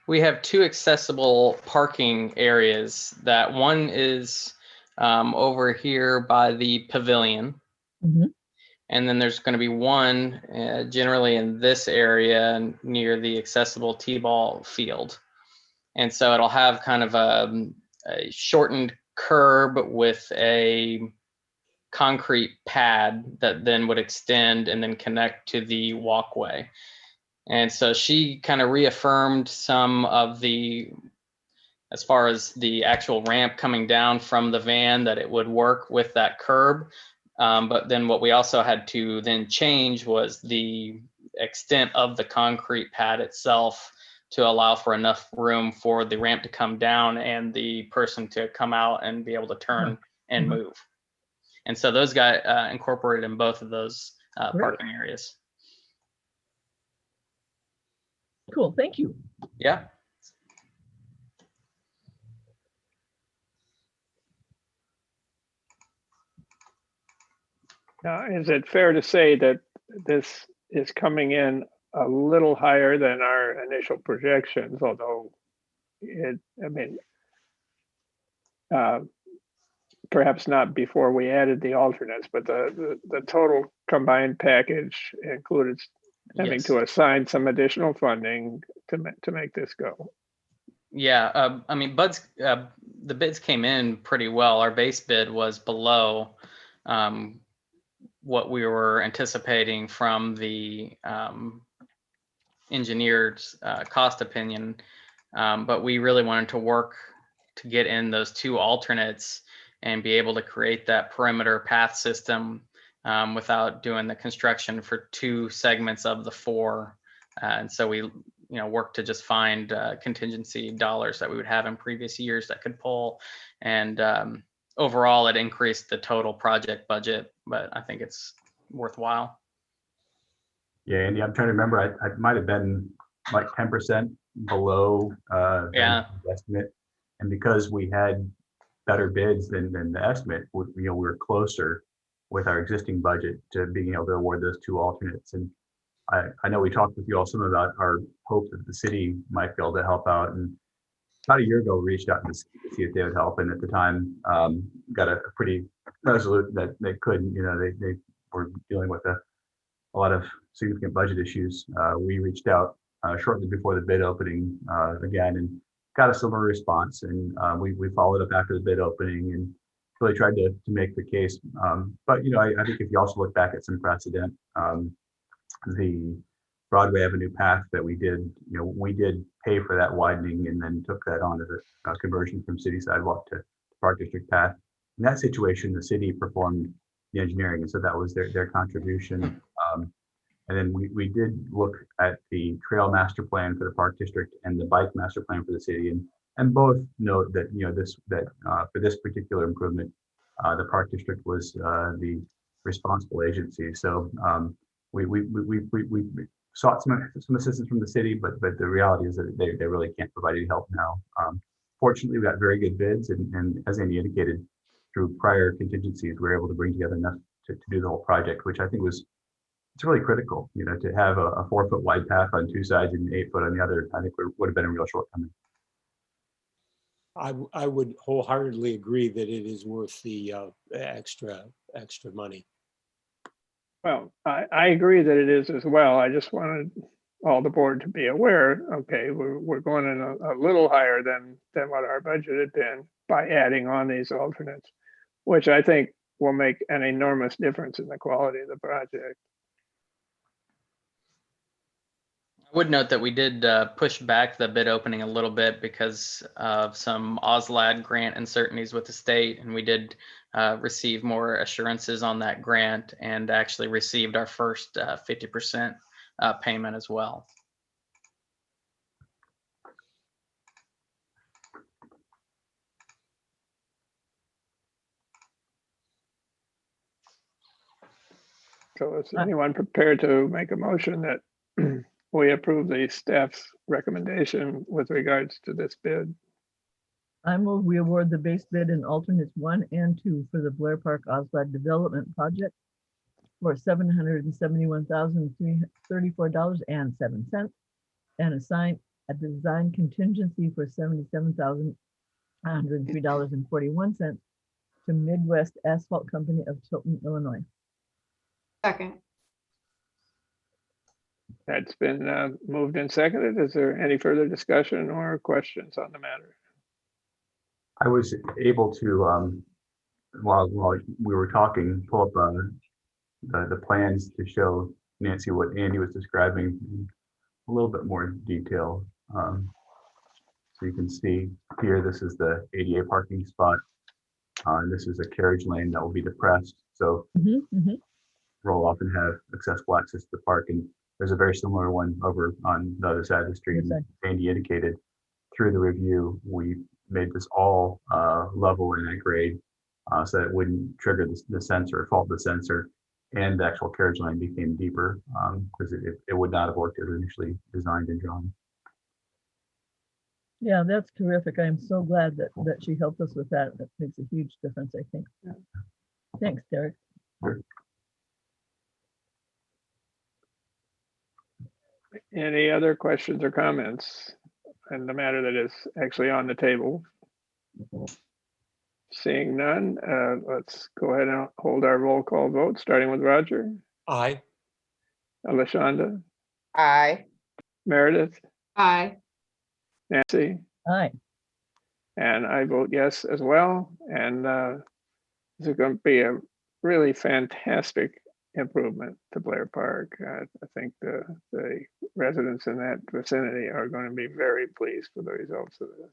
we have 2 accessible parking areas. That one is over here by the pavilion. Mhm. And then there's going to be one generally in this area near the accessible T-ball field. And so it'll have kind of a shortened curb with a concrete pad that then would extend and then connect to the walkway. And so she kind of reaffirmed some of as far as the actual ramp coming down from the van, that it would work with that curb. But then what we also had to then change was the extent of the concrete pad itself to allow for enough room for the ramp to come down and the person to come out and be able to turn and move. And so those got incorporated in both of those parking areas. Cool, thank you. Yeah. Now, is it fair to say that this is coming in a little higher than our initial projections, although perhaps not before we added the alternates, but the total combined package included having to assign some additional funding to make this go? Yeah, I mean, the bids came in pretty well. Our base bid was below what we were anticipating from the engineer's cost opinion, but we really wanted to work to get in those 2 alternates and be able to create that perimeter path system without doing the construction for 2 segments of the 4. And so we worked to just find contingency dollars that we would have in previous years that could pull. And overall, it increased the total project budget, but I think it's worthwhile. Yeah, Andy, I'm trying to remember. I might have been like 10% below Yeah. the estimate, and because we had better bids than the estimate, we were closer with our existing budget to being able to award those two alternates. And I know we talked with you all some about our hope that the city might be able to help out. And about a year ago, we reached out to the city to see if they would help. And at the time, got a pretty resolute that they couldn't. They were dealing with a lot of significant budget issues. We reached out shortly before the bid opening again and got a similar response. And we followed up after the bid opening and really tried to make the case. But I think if you also look back at some precedent, the Broadway Avenue path that we did pay for that widening and then took that on as a conversion from city sidewalk to Park District path. In that situation, the city performed the engineering, and so that was their contribution. And then we did look at the trail master plan for the Park District and the bike master plan for the city, and both note that for this particular improvement, the Park District was the responsible agency. So we sought some assistance from the city, but the reality is that they really can't provide any help now. Fortunately, we got very good bids, and as Andy indicated, through prior contingencies, we were able to bring together enough to do the whole project, which I think it's really critical. To have a 4-foot wide path on two sides and 8 foot on the other, I think would have been a real shortcoming. I would wholeheartedly agree that it is worth the extra money. Well, I agree that it is as well. I just wanted all the board to be aware, okay, we're going in a little higher than what our budget had been by adding on these alternates, which I think will make an enormous difference in the quality of the project. I would note that we did push back the bid opening a little bit because of some OSLAD grant uncertainties with the state, and we did receive more assurances on that grant and actually received our first 50% payment as well. So is anyone prepared to make a motion that we approve the staff's recommendation with regards to this bid? I move we award the base bid in alternates 1 and 2 for the Blair Park Oswald Development Project for $771,334.07 and assign a design contingency for $77,103.41 to Midwest Asphalt Company of Tilton, Illinois. Second. That's been moved and seconded. Is there any further discussion or questions on the matter? I was able to, while we were talking, pull up the plans to show Nancy what Andy was describing in a little bit more detail. So you can see here, this is the ADA parking spot. And this is a carriage lane that will be depressed. So roll off and have accessible access to the park. And there's a very similar one over on the other side of the street. And Andy indicated through the review, we made this all level and at grade so that it wouldn't trigger the sensor, fault the sensor, and the actual carriage lane became deeper because it would not have worked as initially designed and drawn. Yeah, that's terrific. I'm so glad that she helped us with that. That makes a huge difference, I think. Thanks, Derek. Sure. Any other questions or comments on the matter that is actually on the table? Seeing none, let's go ahead and hold our roll call vote, starting with Roger. Aye. LaShonda. Aye. Meredith. Aye. Nancy. Aye. And I vote yes as well. And this is going to be a really fantastic improvement to Blair Park. I think the residents in that vicinity are going to be very pleased with the results of this.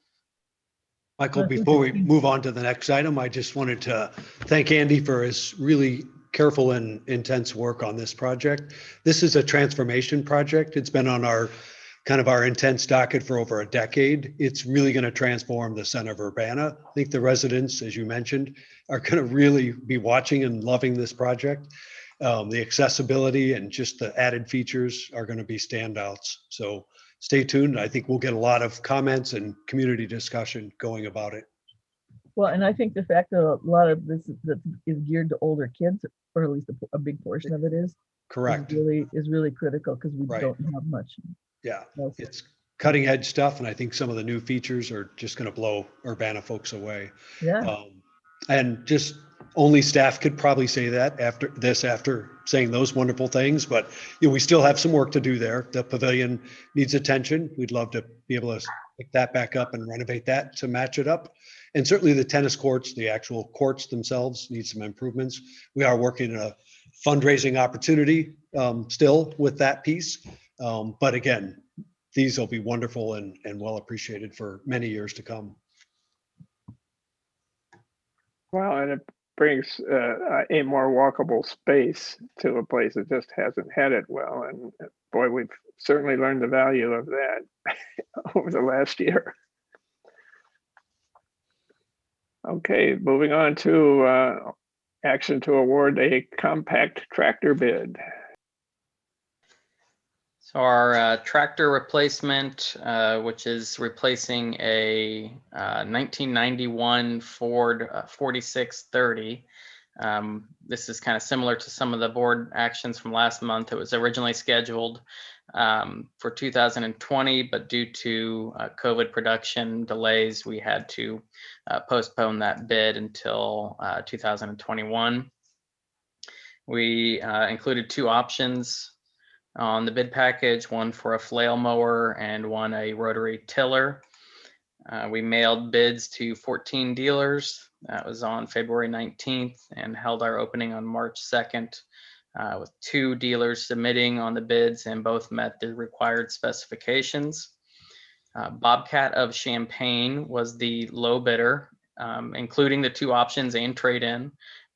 Michael, before we move on to the next item, I just wanted to thank Andy for his really careful and intense work on this project. This is a transformation project. It's been on our intense docket for over a decade. It's really going to transform the center of Urbana. I think the residents, as you mentioned, are going to really be watching and loving this project. The accessibility and just the added features are going to be standouts. So stay tuned. I think we'll get a lot of comments and community discussion going about it. Well, and I think the fact that a lot of this that is geared to older kids, or at least a big portion of it is Correct. is really critical because we Right. don't have much. Yeah, else. it's cutting edge stuff. And I think some of the new features are just going to blow Urbana folks away. Yeah. And just only staff could probably say that after saying those wonderful things, but we still have some work to do there. The pavilion needs attention. We'd love to be able to pick that back up and renovate that to match it up. And certainly the tennis courts, the actual courts themselves need some improvements. We are working a fundraising opportunity still with that piece. But again, these will be wonderful and well appreciated for many years to come. Well, and it brings a more walkable space to a place that just hasn't had it well. And boy, we've certainly learned the value of that over the last year. Okay, moving on to action to award a compact tractor bid. So our tractor replacement, which is replacing a 1991 Ford 4630. This is kind of similar to some of the board actions from last month. It was originally scheduled for 2020, but due to COVID production delays, we had to postpone that bid until 2021. We included two options on the bid package, one for a flail mower and one a rotary tiller. We mailed bids to 14 dealers. That was on February 19th and held our opening on March 2nd with 2 dealers submitting on the bids, and both met the required specifications. Bobcat of Champaign was the low bidder, including the 2 options and trade-in,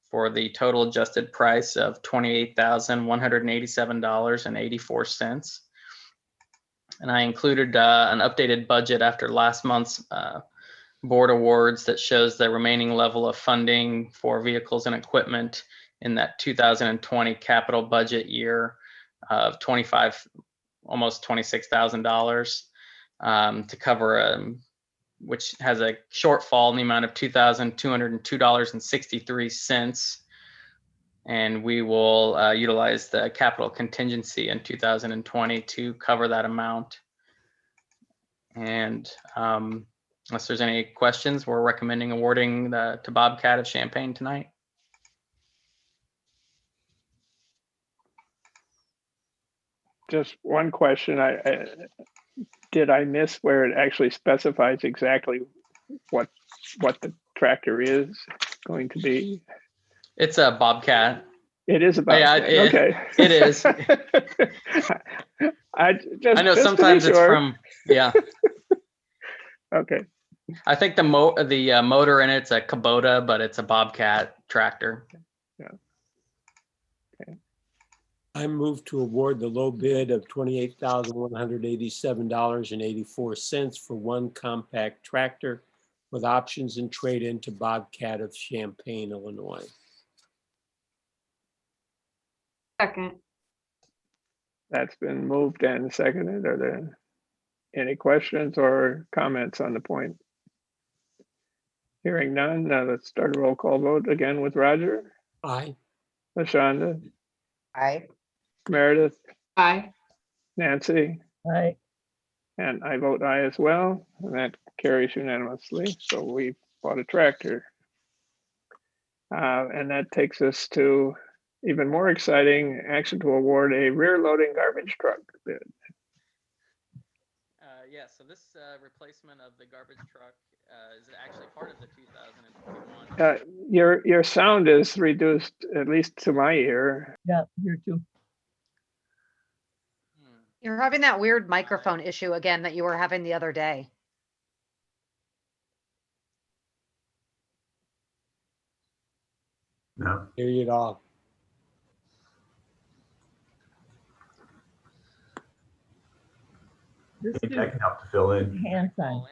for the total adjusted price of $28,187.84. And I included an updated budget after last month's board awards that shows the remaining level of funding for vehicles and equipment in that 2020 capital budget year of almost $26,000 to cover which has a shortfall in the amount of $2,202.63. And we will utilize the capital contingency in 2020 to cover that amount. And unless there's any questions, we're recommending awarding to Bobcat of Champaign tonight. Just one question. Did I miss where it actually specifies exactly what the tractor is going to be? It's a Bobcat. It is a Bobcat. Yeah, okay. It is. I know sometimes it's from, yeah. Okay. I think the motor in it's a Kubota, but it's a Bobcat tractor. Yeah. Okay. I move to award the low bid of $28,187.84 for one compact tractor with options and trade-in to Bobcat of Champaign, Illinois. Second. That's been moved and seconded. Are there any questions or comments on the point? Hearing none, let's start a roll call vote again with Roger. Aye. LaShonda. Aye. Meredith. Aye. Nancy. Aye. And I vote aye as well, and that carries unanimously. So we bought a tractor. And that takes us to even more exciting action to award a rear loading garbage truck bid. Yeah, so this replacement of the garbage truck is actually part of the 2021. Your sound is reduced, at least to my ear. Yeah, here too. You're having that weird microphone issue again that you were having the other day. No. Hear you at all. This I think is I can help to fill in. hand sign.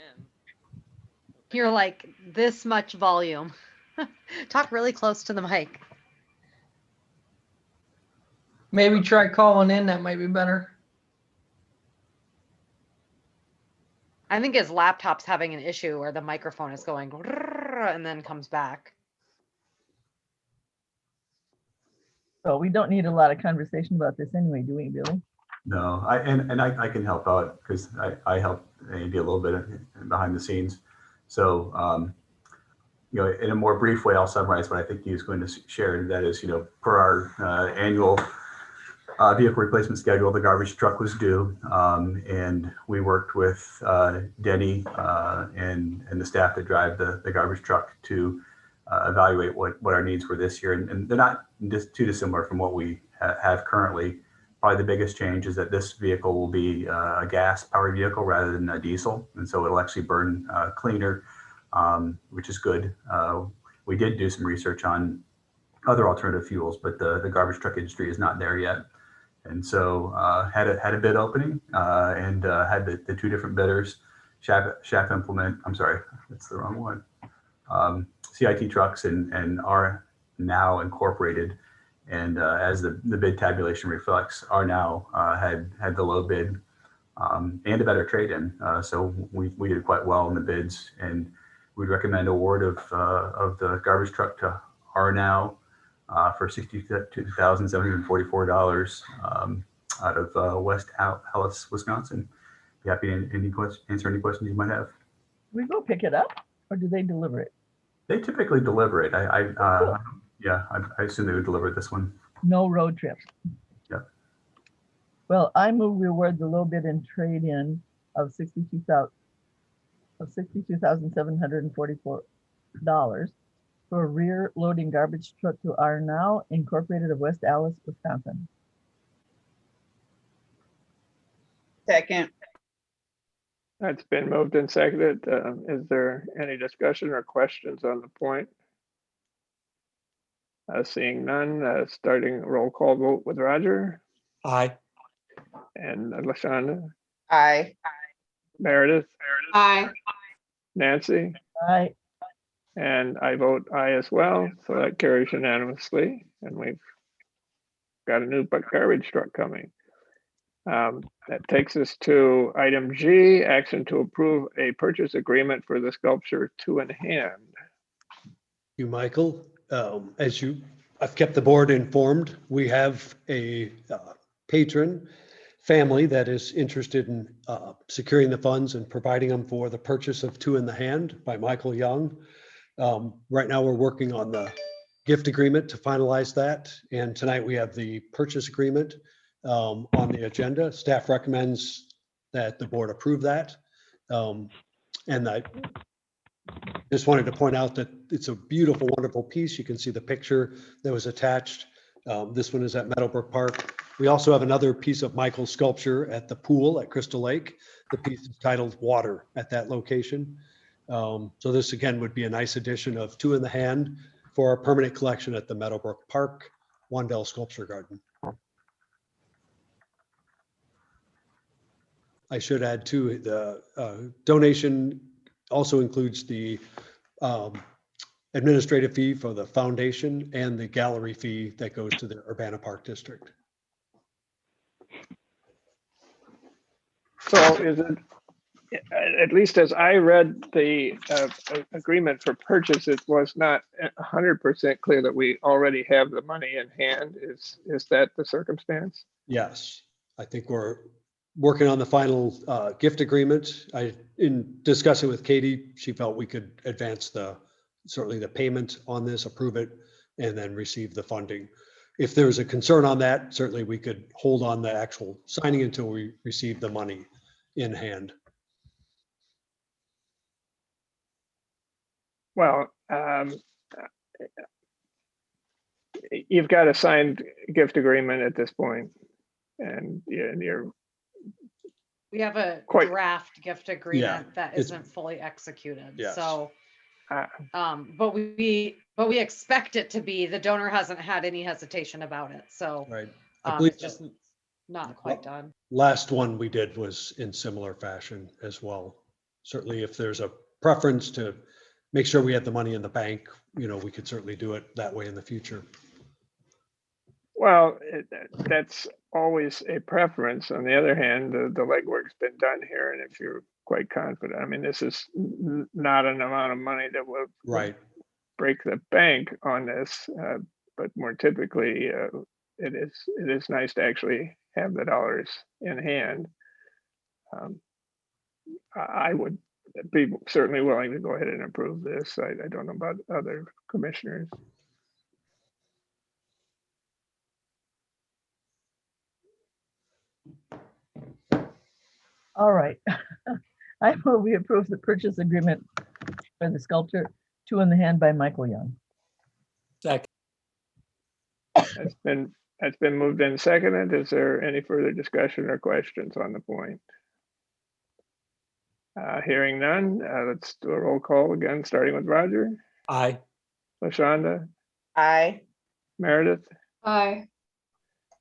You're like this much volume. Talk really close to the mic. Maybe try calling in, that might be better. I think his laptop's having an issue where the microphone is going and then comes back. So we don't need a lot of conversation about this anyway, do we, Billy? No, I can help out because I help Andy a little bit behind the scenes. So, you know, in a more brief way, I'll summarize what I think he was going to share. That is, you know, per our annual vehicle replacement schedule, the garbage truck was due, and we worked with Denny and the staff that drive the garbage truck to evaluate what our needs were this year, and they're not too dissimilar from what we have currently. Probably the biggest change is that this vehicle will be a gas-powered vehicle rather than a diesel, and so it'll actually burn cleaner, which is good. We did do some research on other alternative fuels, but the garbage truck industry is not there yet. And so had a bid opening and had the two different bidders, Shaft Implement, I'm sorry, that's the wrong one, CIT Trucks and are now incorporated. And as the bid tabulation reflects, are now had the low bid and a better trade-in. So we did quite well in the bids, and we'd recommend award of the garbage truck to are now for $62,744 out of West Allis, Wisconsin. Be happy to answer any questions you might have. We go pick it up, or do they deliver it? They typically deliver it. Yeah, I assume they would deliver this one. No road trips. Yeah. Well, I move we award the low bid and trade-in of $62,744 for a rear loading garbage truck to our now incorporated of West Allis, Wisconsin. Second. That's been moved and seconded. Is there any discussion or questions on the point? Seeing none, starting roll call vote with Roger Aye. and LaShonda, Aye. Meredith, Aye. Nancy, Aye. and I vote aye as well. So that carries unanimously, and we've got a new garbage truck coming. That takes us to item G, action to approve a purchase agreement for the sculpture Two in Hand. You, Michael. I've kept the board informed. We have a patron family that is interested in securing the funds and providing them for the purchase of Two in the Hand by Michael Young. Right now, we're working on the gift agreement to finalize that. And tonight we have the purchase agreement on the agenda. Staff recommends that the board approve that. And I just wanted to point out that it's a beautiful, wonderful piece. You can see the picture that was attached. This one is at Meadowbrook Park. We also have another piece of Michael's sculpture at the pool at Crystal Lake. The piece is titled Water at that location. So this again would be a nice addition of Two in the Hand for our permanent collection at the Meadowbrook Park, Wandell Sculpture Garden. I should add too, the donation also includes the administrative fee for the foundation and the gallery fee that goes to the Urbana Park District. So is it, at least as I read the agreement for purchase, it was not 100% clear that we already have the money in hand. Is that the circumstance? Yes, I think we're working on the final gift agreement. In discussing with Katie, she felt we could advance certainly the payment on this, approve it, and then receive the funding. If there's a concern on that, certainly we could hold on the actual signing until we receive the money in hand. Well, you've got a signed gift agreement at this point, and you're We have a Quite- draft gift agreement that it's- isn't fully executed. Yes. So, uh, but we expect it to be. The donor hasn't had any hesitation about it. So Right. I believe it's just not quite done. last one we did was in similar fashion as well. Certainly if there's a preference to make sure we have the money in the bank, we could certainly do it that way in the future. Well, that's always a preference. On the other hand, the legwork's been done here, and if you're quite confident, I mean, this is not an amount of money that will Right. break the bank on this, but more typically, it is nice to actually have the dollars in hand. I would be certainly willing to go ahead and approve this. I don't know about other commissioners. All right. I move we approve the purchase agreement for the sculpture Two in the Hand by Michael Young. Second. That's been moved and seconded. Is there any further discussion or questions on the point? Hearing none, let's do a roll call again, starting with Roger, Aye. LaShonda, Aye. Meredith, Aye.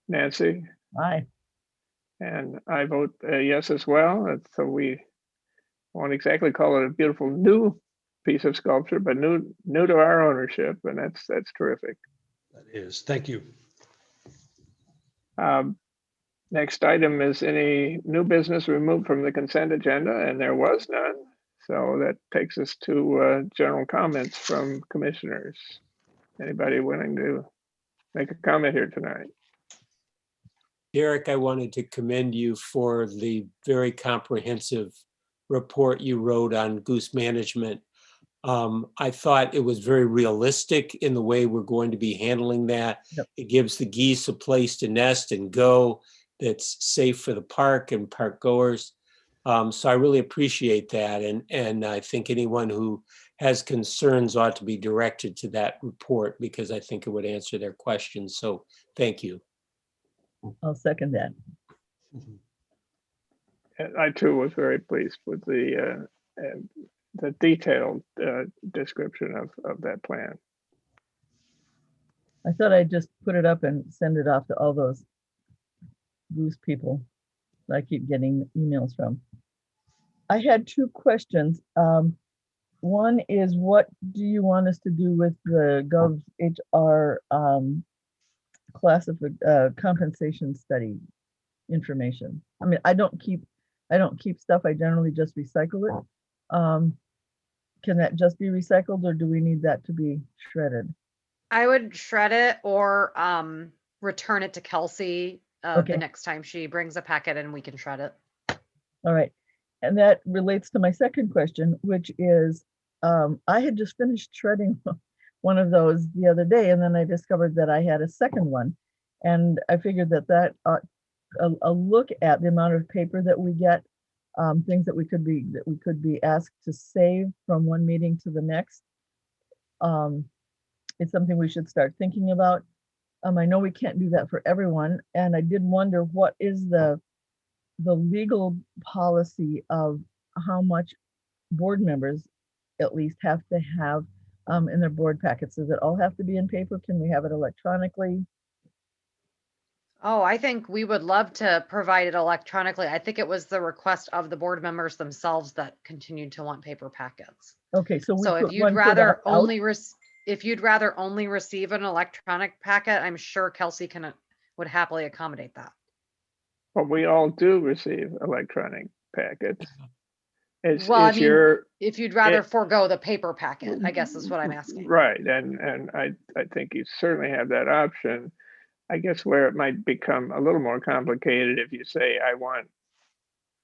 Nancy, Aye. and I vote yes as well. So we won't exactly call it a beautiful new piece of sculpture, but new to our ownership, and that's terrific. That is. Thank you. Next item is any new business removed from the consent agenda, and there was none. So that takes us to general comments from commissioners. Anybody willing to make a comment here tonight? Derek, I wanted to commend you for the very comprehensive report you wrote on goose management. I thought it was very realistic in the way we're going to be handling that. Yep. It gives the geese a place to nest and go that's safe for the park and park goers. So I really appreciate that. And I think anyone who has concerns ought to be directed to that report because I think it would answer their questions. So thank you. I'll second that. And I too was very pleased with the detailed description of that plan. I thought I'd just put it up and send it off to all those goose people that I keep getting emails from. I had two questions. One is, what do you want us to do with the GovHR compensation study information? I mean, I don't keep stuff. I generally just recycle it. Can that just be recycled, or do we need that to be shredded? I would shred it or return it to Kelsey Okay. the next time she brings a packet and we can shred it. All right. And that relates to my second question, which is, I had just finished shredding one of those the other day, and then I discovered that I had a second one. And I figured that a look at the amount of paper that we get, things that we could be asked to save from one meeting to the next. It's something we should start thinking about. I know we can't do that for everyone, and I did wonder, what is the legal policy of how much board members at least have to have in their board packets? Does it all have to be in paper? Can we have it electronically? Oh, I think we would love to provide it electronically. I think it was the request of the board members themselves that continued to want paper packets. Okay, so So if you'd rather only receive an electronic packet, I'm sure Kelsey would happily accommodate that. But we all do receive electronic packets. Well, I mean, if you'd rather forego the paper packet, I guess is what I'm asking. Right, and I think you certainly have that option. I guess where it might become a little more complicated if you say, I want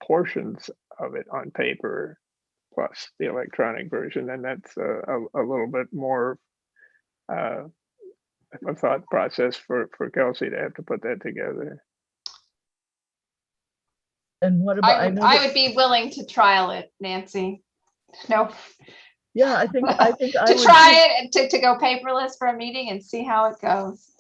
portions of it on paper plus the electronic version, then that's a little bit more a thought process for Kelsey to have to put that together. And what about? I would be willing to trial it, Nancy. No. Yeah, I think to I would try it and to go paperless for a meeting and see how it goes.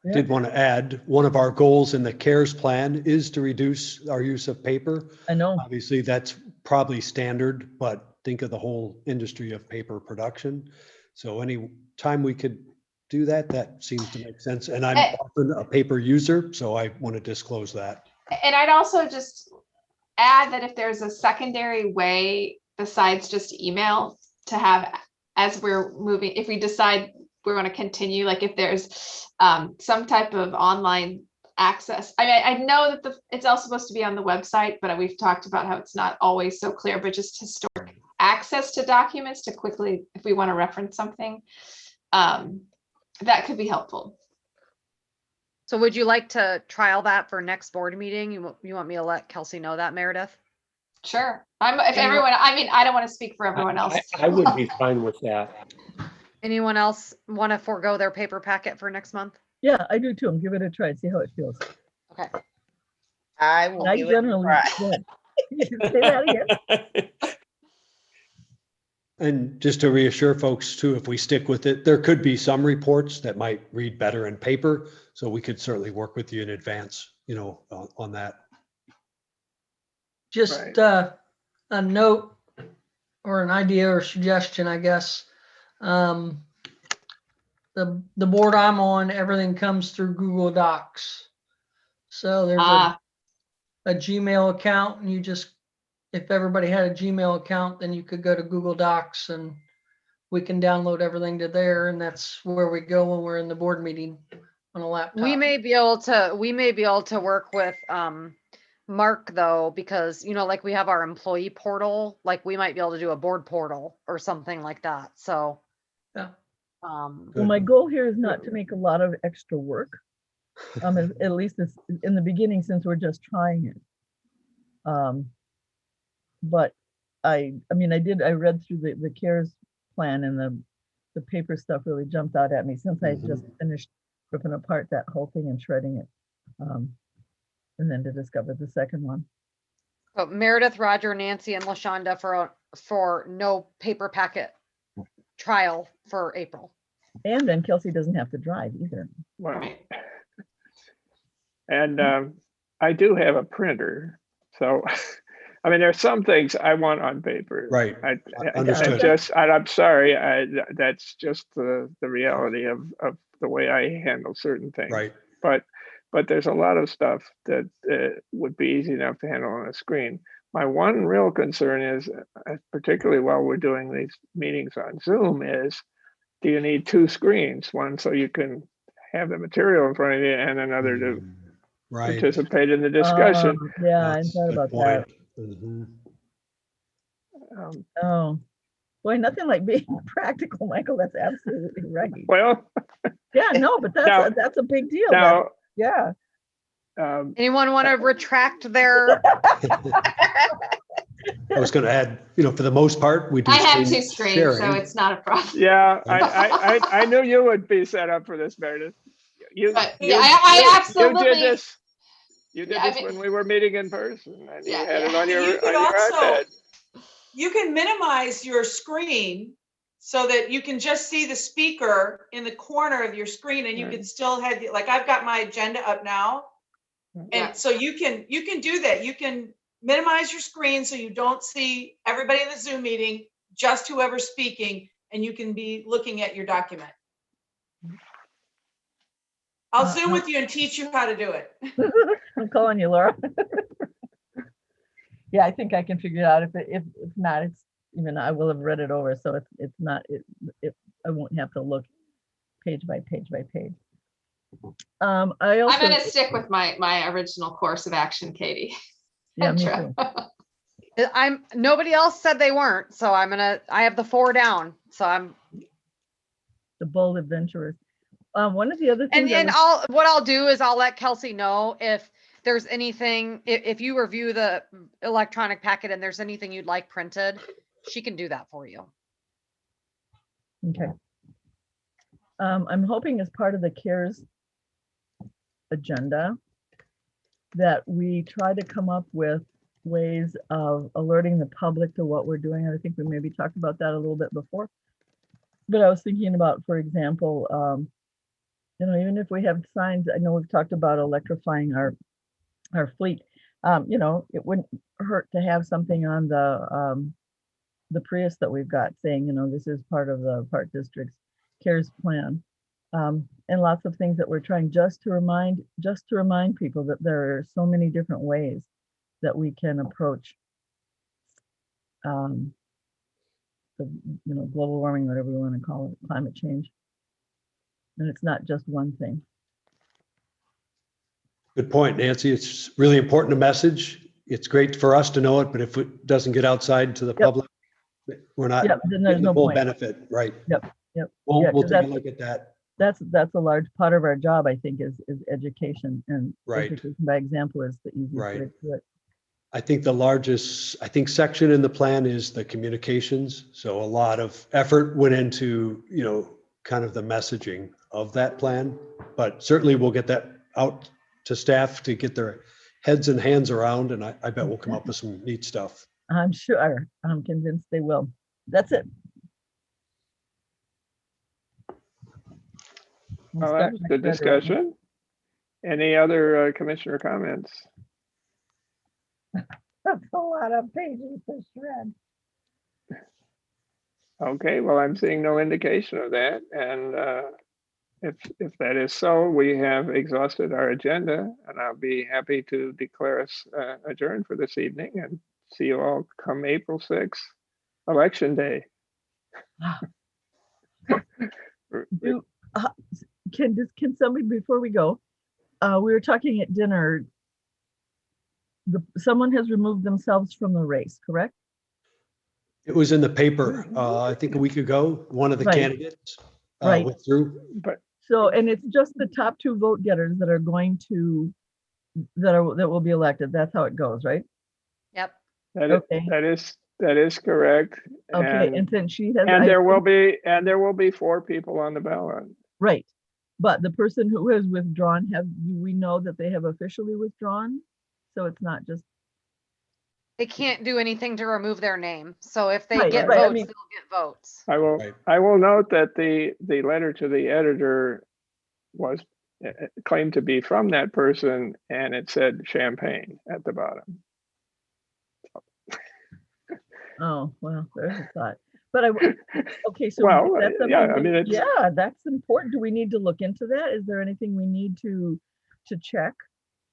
Yeah. Did want to add, one of our goals in the CARES plan is to reduce our use of paper. I know. Obviously, that's probably standard, but think of the whole industry of paper production. So any time we could do that, that seems to make sense. And I'm often a paper user, so I want to disclose that. And I'd also just add that if there's a secondary way besides just email to have, as we're moving, if we decide we want to continue, like if there's some type of online access. I mean, I know that it's all supposed to be on the website, but we've talked about how it's not always so clear, but just historic access to documents to quickly, if we want to reference something, that could be helpful. So would you like to trial that for next board meeting? You want me to let Kelsey know that, Meredith? Sure. If everyone, I mean, I don't want to speak for everyone else. I would be fine with that. Anyone else want to forego their paper packet for next month? Yeah, I do too. Give it a try, see how it feels. Okay. I will I give it a generally, try. say that again. And just to reassure folks too, if we stick with it, there could be some reports that might read better in paper. So we could certainly work with you in advance, on that. Just Right. a note or an idea or suggestion, I guess. The board I'm on, everything comes through Google Docs. So there's a Gmail account, and if everybody had a Gmail account, then you could go to Google Docs and we can download everything to there, and that's where we go when we're in the board meeting on a laptop. We may be able to work with Mark though, because like we have our employee portal, like we might be able to do a board portal or something like that. So yeah. Well, my goal here is not to make a lot of extra work. At least it's in the beginning, since we're just trying it. But I read through the CARES plan, and the paper stuff really jumped out at me since I just finished ripping apart that whole thing and shredding it. And then to discover the second one. So Meredith, Roger, Nancy, and LaShonda for no paper packet trial for April. And then Kelsey doesn't have to drive either. Well, and I do have a printer, so I mean, there's some things I want on paper. Right. Understood. I'm sorry. That's just the reality of the way I handle certain things. Right. But there's a lot of stuff that would be easy enough to handle on a screen. My one real concern is, particularly while we're doing these meetings on Zoom, is do you need two screens? One so you can have the material in front of you, and another to participate in the discussion. Yeah, I thought about that. Oh, boy, nothing like being practical, Michael. That's absolutely right. Well, yeah, no, but that's a big deal. Now, yeah. Anyone want to retract their? I was going to add, for the most part, we do. I have two screens, so it's not a problem. Yeah, I knew you would be set up for this, Meredith. I absolutely. You did this when we were meeting in person, and you had it on your iPad. You can minimize your screen so that you can just see the speaker in the corner of your screen, and you can still have, like, I've got my agenda up now, and so you can do that. You can minimize your screen so you don't see everybody in the Zoom meeting, just whoever's speaking, and you can be looking at your document. I'll Zoom with you and teach you how to do it. I'm calling you, Laura. Yeah, I think I can figure it out. If not, it's I will have read it over, so it's not I won't have to look page by page by page. I'm gonna stick with my original course of action, Katie. Yeah, me too. Nobody else said they weren't, so I have the 4 down, so I'm the bold adventurers. One of the other things, what I'll do is I'll let Kelsey know if there's anything, if you review the electronic packet and there's anything you'd like printed, she can do that for you. Okay. I'm hoping as part of the CARES agenda that we try to come up with ways of alerting the public to what we're doing. I think we maybe talked about that a little bit before, but I was thinking about, for example, even if we have signs, I know we've talked about electrifying our fleet. It wouldn't hurt to have something on the Prius that we've got saying, this is part of the Park District's CARES plan. And lots of things that we're trying just to remind people that there are so many different ways that we can approach the global warming, whatever we want to call it, climate change. And it's not just one thing. Good point, Nancy. It's really important to message. It's great for us to know it, but if it doesn't get outside to the public, we're not Yep, then there's getting no the full point. benefit, right? Yep. Yeah, We'll 'cause take a look at that. that's a large part of our job, I think, is education, and Right. education by example is the easiest way Right. to do it. I think the largest, section in the plan is the communications. So a lot of effort went into, kind of the messaging of that plan. But certainly we'll get that out to staff to get their heads and hands around, and I bet we'll come up with some neat stuff. I'm sure, I'm convinced they will. That's it. We'll Well, start that was next good February. discussion. Any other commissioner comments? That's a lot of pages to shred. Okay, well, I'm seeing no indication of that. And if that is so, we have exhausted our agenda, and I'll be happy to declare us adjourned for this evening and see you all come April 6th, Election Day. Can somebody, before we go, we were talking at dinner, someone has removed themselves from the race, correct? It was in the paper, I think a week ago, one of the Right. candidates Right. withdrew. But So, and it's just the top 2 vote getters that are going to, that will be elected. That's how it goes, right? Yep. Okay. that is correct. Okay, and then she has. And there will be 4 people on the ballot. Right, but the person who has withdrawn, do we know that they have officially withdrawn? So it's not just. They can't do anything to remove their name. So if they Right, get right, I votes, mean- they'll get votes. Right. I will note that the letter to the editor was claimed to be from that person, and it said Champagne at the bottom. Oh, well, there's a thought. But okay, so Well, that's something yeah, I mean, it's- yeah, that's important. Do we need to look into that? Is there anything we need to check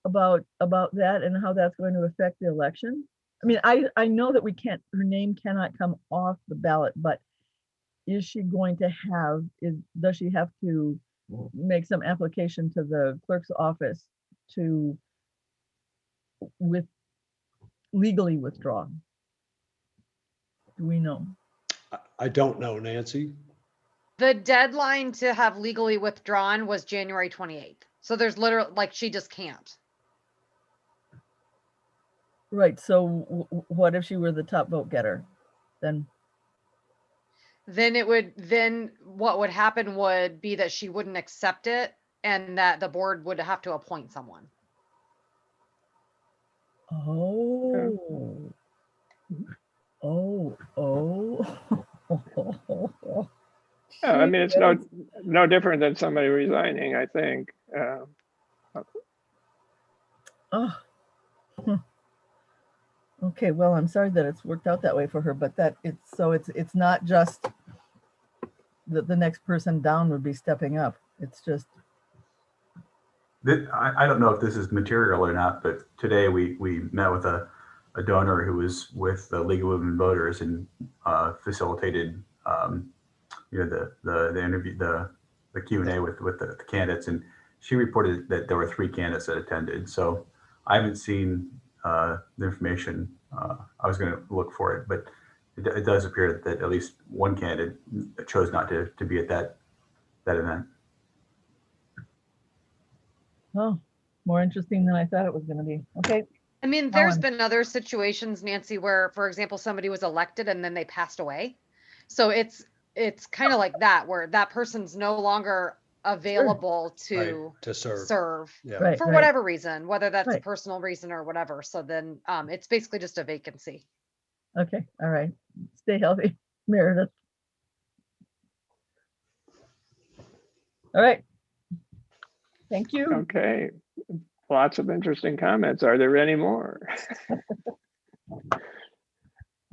about that and how that's going to affect the election? I mean, I know that her name cannot come off the ballot, but is she going to does she have to make some application to the clerk's office to legally withdraw? Do we know? I don't know, Nancy. The deadline to have legally withdrawn was January 28th. So there's literally, she just can't. Right, so what if she were the top vote getter? Then Then what would happen would be that she wouldn't accept it and that the board would have to appoint someone. oh. Yeah, I mean, it's no different than somebody resigning, I think. Oh. Okay, well, I'm sorry that it's worked out that way for her, but it's not just that the next person down would be stepping up. It's just. I don't know if this is material or not, but today we met with a donor who was with the League of Women Voters and facilitated the interview, the Q&A with the candidates, and she reported that there were 3 candidates that attended. So I haven't seen the information. I was going to look for it, but it does appear that at least one candidate chose not to be at that event. Oh, more interesting than I thought it was going to be. Okay. I mean, there's Ellen. been other situations, Nancy, where, for example, somebody was elected and then they passed away. So it's kind of like that, where that person's no longer available to Right, to serve. Yeah. Right, for right. whatever reason, whether that's a Right. personal reason or whatever. So then it's basically just a vacancy. Okay, all right. Stay healthy, Meredith. All right. Thank you. Okay, lots of interesting comments. Are there any more?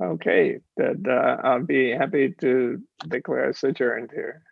Okay, I'll be happy to declare us adjourned here.